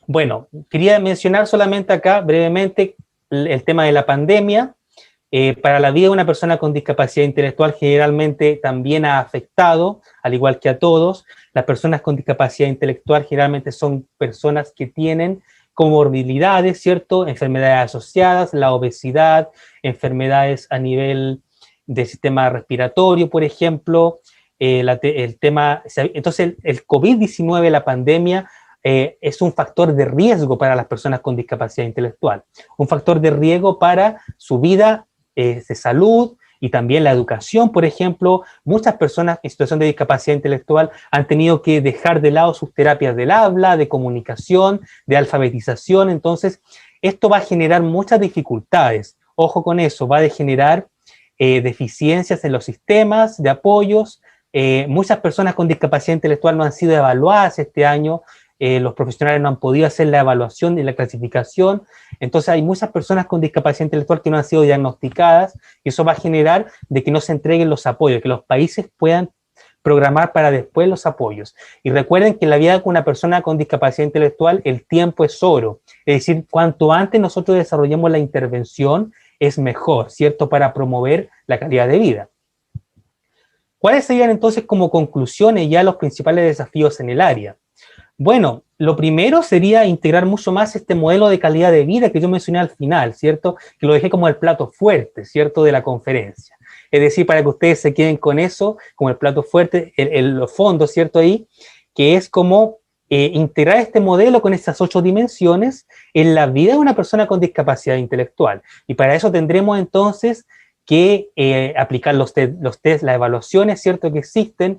Bueno, quería mencionar solamente acá brevemente el tema de la pandemia. Para la vida de una persona con discapacidad intelectual generalmente también ha afectado, al igual que a todos. Las personas con discapacidad intelectual generalmente son personas que tienen comorbilidades, ¿cierto? Enfermedades asociadas, la obesidad, enfermedades a nivel del sistema respiratorio, por ejemplo. Entonces, el COVID-19, la pandemia, es un factor de riesgo para las personas con discapacidad intelectual, un factor de riesgo para su vida de salud y también la educación. Por ejemplo, muchas personas en situación de discapacidad intelectual han tenido que dejar de lado sus terapias del habla, de comunicación, de alfabetización. Entonces, esto va a generar muchas dificultades. Ojo con eso, va a generar deficiencias en los sistemas de apoyos. Muchas personas con discapacidad intelectual no han sido evaluadas este año. Los profesionales no han podido hacer la evaluación y la clasificación. Entonces hay muchas personas con discapacidad intelectual que no han sido diagnosticadas, y eso va a generar de que no se entreguen los apoyos, que los países puedan programar para después los apoyos. Y recuerden que en la vida con una persona con discapacidad intelectual el tiempo es oro, es decir, cuanto antes nosotros desarrollemos la intervención es mejor, ¿cierto?, para promover la calidad de vida. ¿Cuáles serían entonces como conclusiones ya los principales desafíos en el área? Bueno, lo primero sería integrar mucho más este modelo de calidad de vida que yo mencioné al final, ¿cierto? Que lo dejé como el plato fuerte, ¿cierto?, de la conferencia. Es decir, para que ustedes se queden con eso, como el plato fuerte, el fondo, ¿cierto?, ahí, que es como integrar este modelo con estas 8 dimensiones en la vida de una persona con discapacidad intelectual. Y para eso tendremos entonces que aplicar los test, las evaluaciones, ¿cierto?, que existen.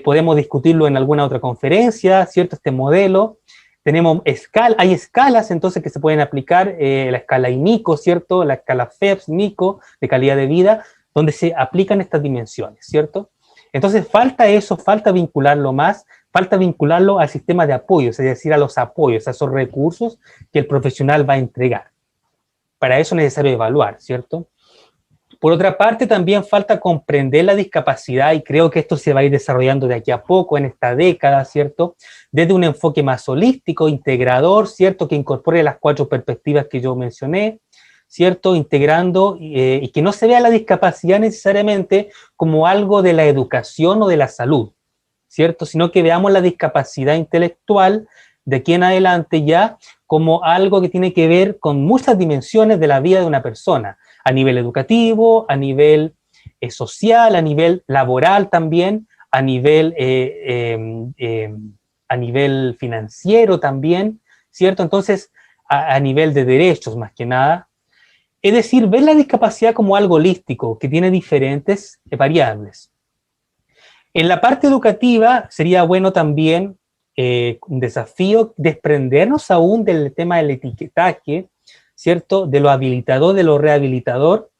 Podemos discutirlo en alguna otra conferencia, ¿cierto?, este modelo. Hay escalas entonces que se pueden aplicar, la escala INICO, ¿cierto?, la escala FEPS-NICO de calidad de vida, donde se aplican estas dimensiones, ¿cierto? Entonces falta eso, falta vincularlo más, falta vincularlo al sistema de apoyos, es decir, a los apoyos, a esos recursos que el profesional va a entregar. Para eso es necesario evaluar, ¿cierto? Por otra parte, también falta comprender la discapacidad, y creo que esto se va a ir desarrollando de aquí a poco, en esta década, ¿cierto? Desde un enfoque más holístico, integrador, ¿cierto? Que incorpore las 4 perspectivas que yo mencioné, ¿cierto? Integrando y que no se vea la discapacidad necesariamente como algo de la educación o de la salud, ¿cierto? Sino que veamos la discapacidad intelectual de aquí en adelante ya como algo que tiene que ver con muchas dimensiones de la vida de una persona, a nivel educativo, a nivel social, a nivel laboral también, a nivel financiero también, ¿cierto? Entonces, a nivel de derechos más que nada. Es decir, ver la discapacidad como algo holístico, que tiene diferentes variables. En la parte educativa sería bueno también un desafío desprendernos aún del tema del etiquetaje, ¿cierto? De lo habilitador, de lo rehabilitador,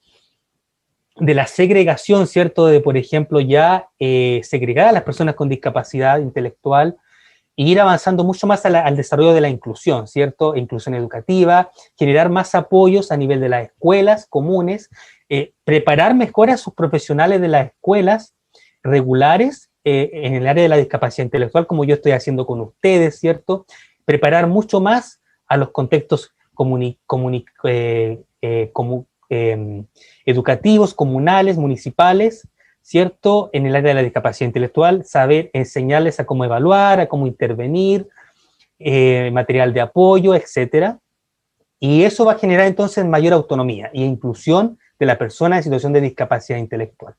de la segregación, ¿cierto? De, por ejemplo, ya segregar a las personas con discapacidad intelectual e ir avanzando mucho más al desarrollo de la inclusión, ¿cierto? Inclusión educativa, generar más apoyos a nivel de las escuelas comunes, preparar mejor a sus profesionales de las escuelas regulares en el área de la discapacidad intelectual, como yo estoy haciendo con ustedes, ¿cierto? Preparar mucho más a los contextos educativos, comunales, municipales, ¿cierto? En el área de la discapacidad intelectual, saber enseñarles a cómo evaluar, a cómo intervenir, material de apoyo, etcétera. Y eso va a generar entonces mayor autonomía e inclusión de la persona en situación de discapacidad intelectual.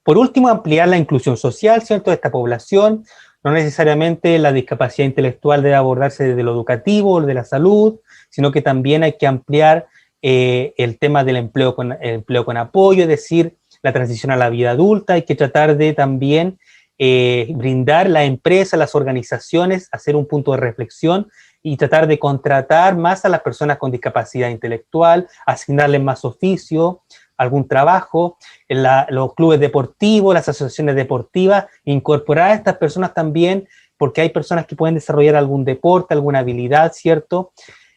Por último, ampliar la inclusión social, ¿cierto?, de esta población. No necesariamente la discapacidad intelectual debe abordarse desde lo educativo o de la salud, sino que también hay que ampliar el tema del empleo con apoyo, es decir, la transición a la vida adulta. Hay que tratar de también brindar la empresa, las organizaciones, hacer un punto de reflexión y tratar de contratar más a las personas con discapacidad intelectual, asignarles más oficio, algún trabajo, en los clubes deportivos, las asociaciones deportivas, incorporar a estas personas también, porque hay personas que pueden desarrollar algún deporte, alguna habilidad, ¿cierto?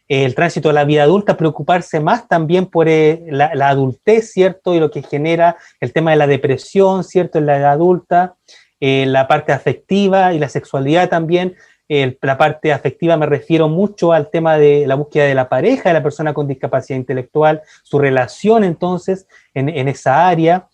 El tránsito a la vida adulta, preocuparse más también por la adultez, ¿cierto? Y lo que genera el tema de la depresión, ¿cierto? En la edad adulta, la parte afectiva y la sexualidad también. La parte afectiva me refiero mucho al tema de la búsqueda de la pareja de la persona con discapacidad intelectual, su relación entonces en esa área,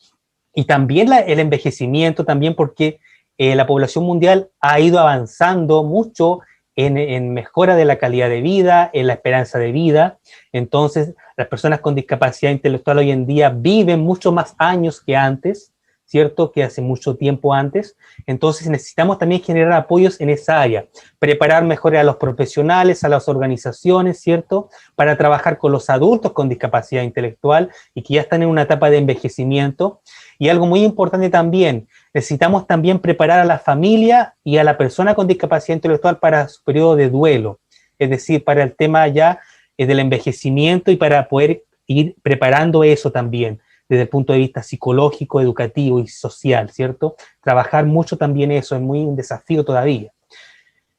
y también el envejecimiento, también porque la población mundial ha ido avanzando mucho en mejora de la calidad de vida, en la esperanza de vida. Entonces las personas con discapacidad intelectual hoy en día viven mucho más años que antes, ¿cierto?, que hace mucho tiempo antes. Entonces necesitamos también generar apoyos en esa área, preparar mejor a los profesionales, a las organizaciones, ¿cierto?, para trabajar con los adultos con discapacidad intelectual y que ya están en una etapa de envejecimiento. Y algo muy importante también, necesitamos también preparar a la familia y a la persona con discapacidad intelectual para su periodo de duelo, es decir, para el tema ya del envejecimiento y para poder ir preparando eso también desde el punto de vista psicológico, educativo y social, ¿cierto? Trabajar mucho también eso, es muy un desafío todavía.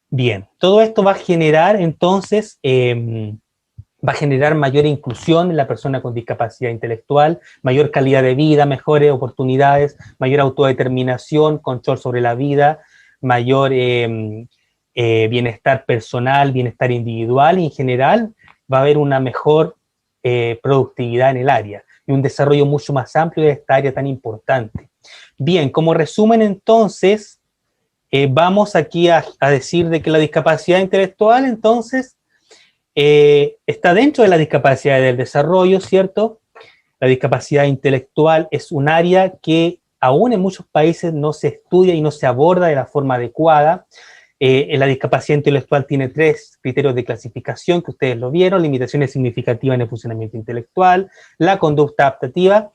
Bien, todo esto va a generar entonces, va a generar mayor inclusión en la persona con discapacidad intelectual, mayor calidad de vida, mejores oportunidades, mayor autodeterminación, control sobre la vida, mayor bienestar personal, bienestar individual y en general va a haber una mejor productividad en el área y un desarrollo mucho más amplio de esta área tan importante. Bien, como resumen entonces, vamos aquí a decir de que la discapacidad intelectual entonces está dentro de la discapacidad del desarrollo, ¿cierto? La discapacidad intelectual es un área que aún en muchos países no se estudia y no se aborda de la forma adecuada. La discapacidad intelectual tiene 3 criterios de clasificación que ustedes lo vieron: limitaciones significativas en el funcionamiento intelectual, la conducta adaptativa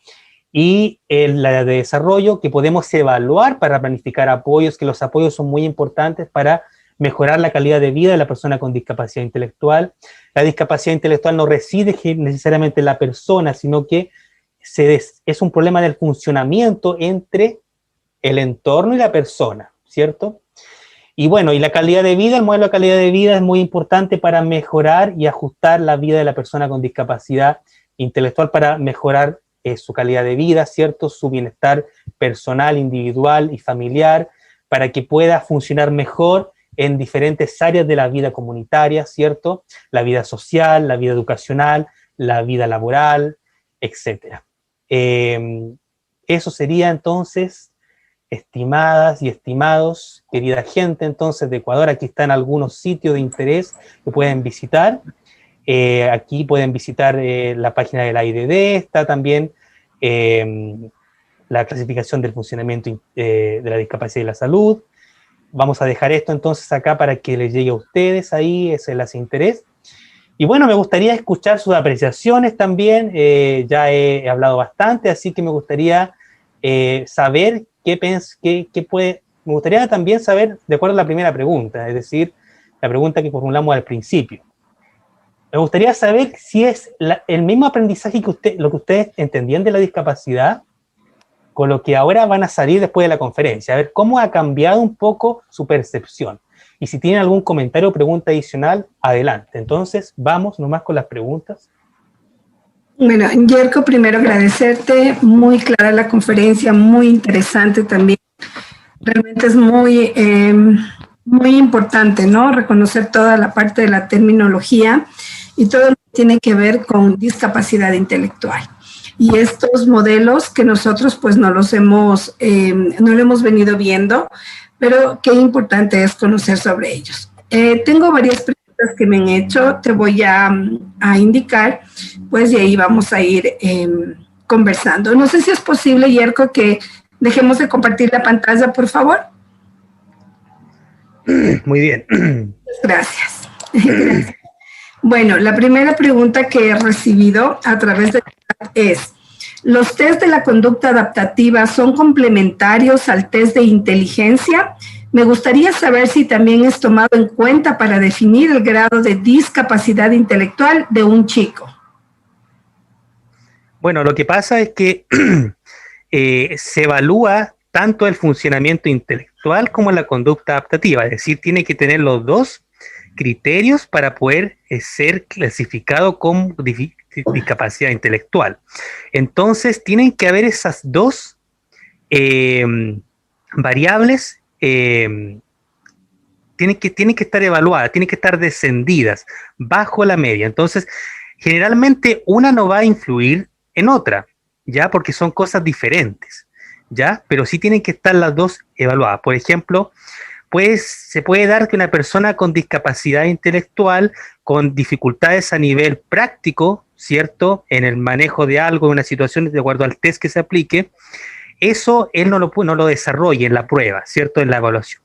y la de desarrollo, que podemos evaluar para planificar apoyos, que los apoyos son muy importantes para mejorar la calidad de vida de la persona con discapacidad intelectual. La discapacidad intelectual no reside necesariamente en la persona, sino que es un problema del funcionamiento entre el entorno y la persona, ¿cierto? Y bueno, y la calidad de vida, el modelo de calidad de vida es muy importante para mejorar y ajustar la vida de la persona con discapacidad intelectual, para mejorar su calidad de vida, ¿cierto? Su bienestar personal, individual y familiar, para que pueda funcionar mejor en diferentes áreas de la vida comunitaria, ¿cierto? La vida social, la vida educacional, la vida laboral, etc. Eso sería entonces, estimadas y estimados, querida gente entonces de Ecuador. Aquí están algunos sitios de interés que pueden visitar. Aquí pueden visitar la página de la IDD, está también la clasificación del funcionamiento de la discapacidad y la salud. Vamos a dejar esto entonces acá para que les llegue a ustedes ahí, ese les interés. Y bueno, me gustaría escuchar sus apreciaciones también. Ya he hablado bastante, así que me gustaría saber me gustaría también saber, de acuerdo a la primera pregunta, es decir, la pregunta que formulamos al principio. Me gustaría saber si es el mismo aprendizaje lo que ustedes entendían de la discapacidad con lo que ahora van a salir después de la conferencia. A ver cómo ha cambiado un poco su percepción. Y si tienen algún comentario o pregunta adicional, adelante. Entonces, vamos nomás con las preguntas. Bueno, Yerko, primero agradecerte, muy clara la conferencia, muy interesante también. Realmente es muy importante, ¿no? Reconocer toda la parte de la terminología y todo lo que tiene que ver con discapacidad intelectual. Y estos modelos que nosotros pues no lo hemos venido viendo, pero qué importante es conocer sobre ellos. Tengo varias preguntas que me han hecho, te voy a indicar, pues y ahí vamos a ir conversando. No sé si es posible, Yerko, que dejemos de compartir la pantalla, por favor. Muy bien. Gracias. Gracias. Bueno, la primera pregunta que he recibido a través de chat es, ¿los test de la conducta adaptativa son complementarios al test de inteligencia? Me gustaría saber si también es tomado en cuenta para definir el grado de discapacidad intelectual de un chico. Bueno, lo que pasa es que se evalúa tanto el funcionamiento intelectual como la conducta adaptativa, es decir, tiene que tener los dos criterios para poder ser clasificado como discapacidad intelectual. Entonces, tienen que haber esas dos variables, tienen que estar evaluadas, tienen que estar descendidas bajo la media. Entonces, generalmente una no va a influir en otra, ¿ya? Porque son cosas diferentes, ¿ya? Pero sí tienen que estar las dos evaluadas. Por ejemplo, pues se puede dar que una persona con discapacidad intelectual, con dificultades a nivel práctico, ¿cierto? En el manejo de algo, en una situación, de acuerdo al test que se aplique, eso él no lo desarrolle en la prueba, ¿cierto? En la evaluación.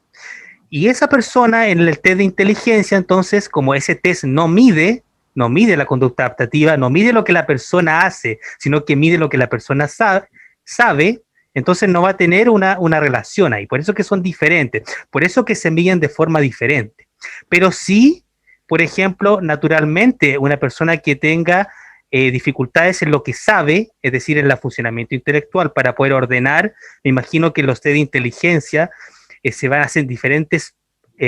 Y esa persona en el test de inteligencia, entonces, como ese test no mide la conducta adaptativa, no mide lo que la persona hace, sino que mide lo que la persona sabe, entonces no va a tener una relación ahí. Por eso que son diferentes, por eso que se miden de forma diferente. Pero sí, por ejemplo, naturalmente, una persona que tenga dificultades en lo que sabe, es decir, en el funcionamiento intelectual, para poder ordenar, me imagino que los test de inteligencia se van a hacer diferentes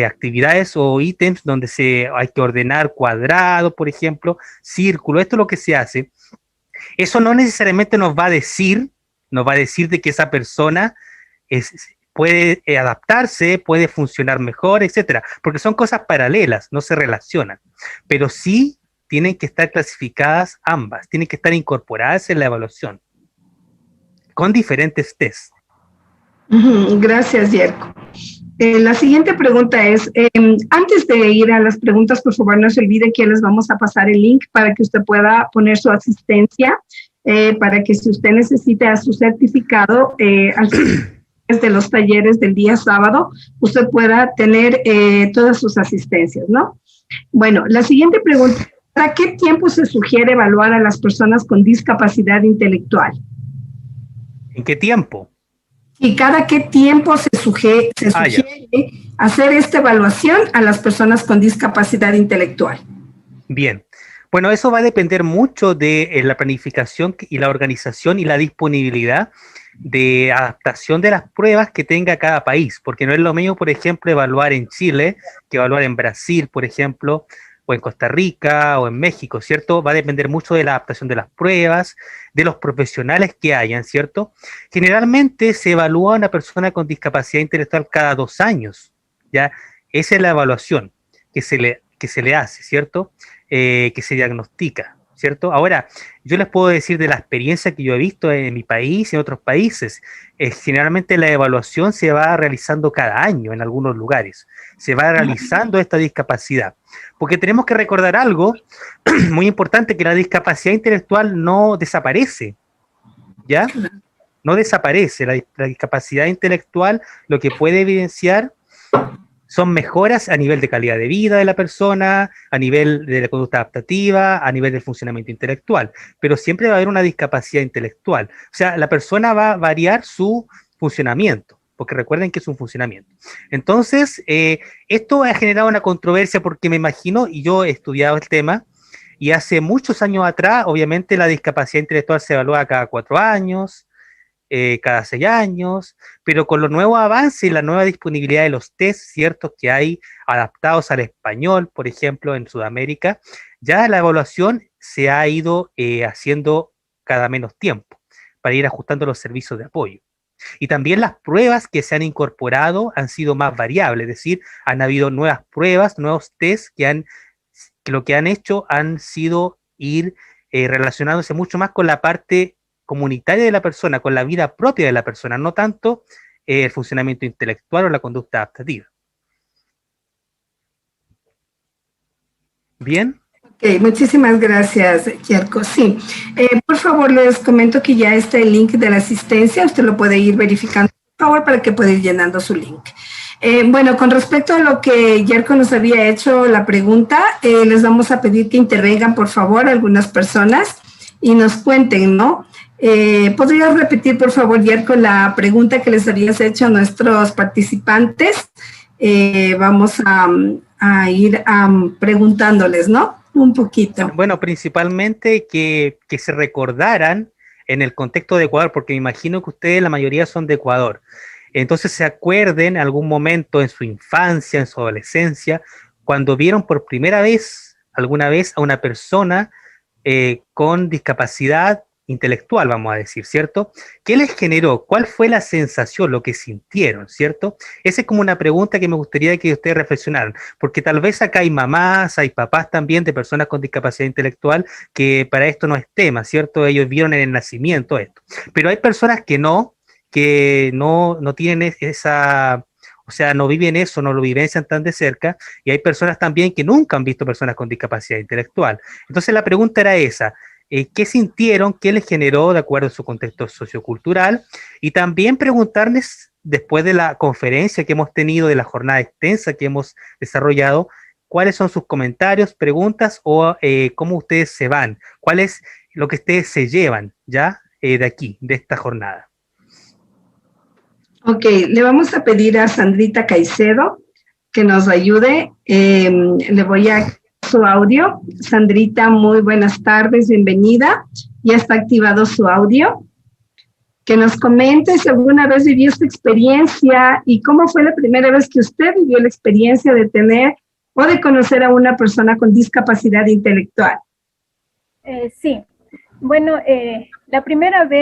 actividades o ítems donde hay que ordenar cuadrado, por ejemplo, círculo, esto es lo que se hace. Eso no necesariamente nos va a decir de que esa persona puede adaptarse, puede funcionar mejor, etcétera, porque son cosas paralelas, no se relacionan, pero sí tienen que estar clasificadas ambas, tienen que estar incorporadas en la evaluación, con diferentes tests. Gracias, Yerko. La siguiente pregunta es, antes de ir a las preguntas, por favor, no se olvide que les vamos a pasar el link para que usted pueda poner su asistencia, para que si usted necesita su certificado de los talleres del día sábado, usted pueda tener todas sus asistencias, ¿no? Bueno, la siguiente pregunta, ¿para qué tiempo se sugiere evaluar a las personas con discapacidad intelectual? ¿En qué tiempo? ¿Y cada qué tiempo se sugiere hacer esta evaluación a las personas con discapacidad intelectual? Bien, Bueno, eso va a depender mucho de la planificación y la organización y la disponibilidad de adaptación de las pruebas que tenga cada país, porque no es lo mismo, por ejemplo, evaluar en Chile que evaluar en Brasil, por ejemplo, o en Costa Rica o en México, ¿cierto? Va a depender mucho de la adaptación de las pruebas, de los profesionales que hayan, ¿cierto? Generalmente se evalúa a una persona con discapacidad intelectual cada 2 años, ¿ya? Esa es la evaluación que se le hace, ¿cierto? Que se diagnostica, ¿cierto? Ahora, yo les puedo decir de la experiencia que yo he visto en mi país y en otros países. Generalmente la evaluación se va realizando cada año en algunos lugares. Se va realizando esta discapacidad. Porque tenemos que recordar algo muy importante, que la discapacidad intelectual no desaparece, ¿ya? No desaparece. La discapacidad intelectual lo que puede evidenciar son mejoras a nivel de calidad de vida de la persona, a nivel de la conducta adaptativa, a nivel del funcionamiento intelectual, pero siempre va a haber una discapacidad intelectual. O sea, la persona va a variar su funcionamiento, porque recuerden que es un funcionamiento. Entonces, esto ha generado una controversia porque me imagino, y yo he estudiado el tema, y hace muchos años atrás, obviamente, la discapacidad intelectual se evalúa cada 4 años, cada 6 años, pero con los nuevos avances y la nueva disponibilidad de los test ciertos que hay adaptados al español, por ejemplo, en Sudamérica, ya la evaluación se ha ido haciendo cada menos tiempo para ir ajustando los servicios de apoyo. Y también las pruebas que se han incorporado han sido más variables, es decir, han habido nuevas pruebas, nuevos test que lo que han hecho han sido ir relacionándose mucho más con la parte comunitaria de la persona, con la vida propia de la persona, no tanto el funcionamiento intelectual o la conducta adaptativa. ¿Bien? Ok, muchísimas gracias, Yerko. Sí, por favor, les comento que ya está el link de la asistencia. Usted lo puede ir verificando, por favor, para que pueda ir llenando su link. Bueno, con respecto a lo que Yerko nos había hecho la pregunta, les vamos a pedir que intervengan, por favor, algunas personas y nos cuenten, ¿no? ¿Podrías repetir, por favor, Yerko, la pregunta que les habías hecho a nuestros participantes? Vamos a ir preguntándoles, ¿no? Un poquito. Bueno, principalmente que se recordaran en el contexto de Ecuador, porque me imagino que ustedes, la mayoría son de Ecuador. Entonces se acuerden en algún momento en su infancia, en su adolescencia, cuando vieron por primera vez, alguna vez, a una persona con discapacidad intelectual, vamos a decir, ¿cierto? ¿Qué les generó? ¿Cuál fue la sensación, lo que sintieron, ¿cierto? Esa es como una pregunta que me gustaría que ustedes reflexionaran, porque tal vez acá hay mamás, hay papás también de personas con discapacidad intelectual que para esto no es tema, ¿cierto? Ellos vieron en el nacimiento esto. Pero hay personas que no tienen esa... O sea, no viven eso, no lo vivencian tan de cerca, y hay personas también que nunca han visto personas con discapacidad intelectual. Entonces la pregunta era esa, ¿qué sintieron, qué les generó de acuerdo a su contexto sociocultural? Y también preguntarles, después de la conferencia que hemos tenido, de la jornada extensa que hemos desarrollado, cuáles son sus comentarios, preguntas o cómo ustedes se van, cuál es lo que ustedes se llevan ya de aquí, de esta jornada. Ok, le vamos a pedir a Sandrita Caicedo que nos ayude. Le voy a su audio. Sandrita, muy buenas tardes, bienvenida. Ya está activado su audio. Que nos comente si alguna vez vivió esta experiencia y cómo fue la primera vez que usted vivió la experiencia de tener o de conocer a una persona con discapacidad intelectual. Sí, bueno, la primera vez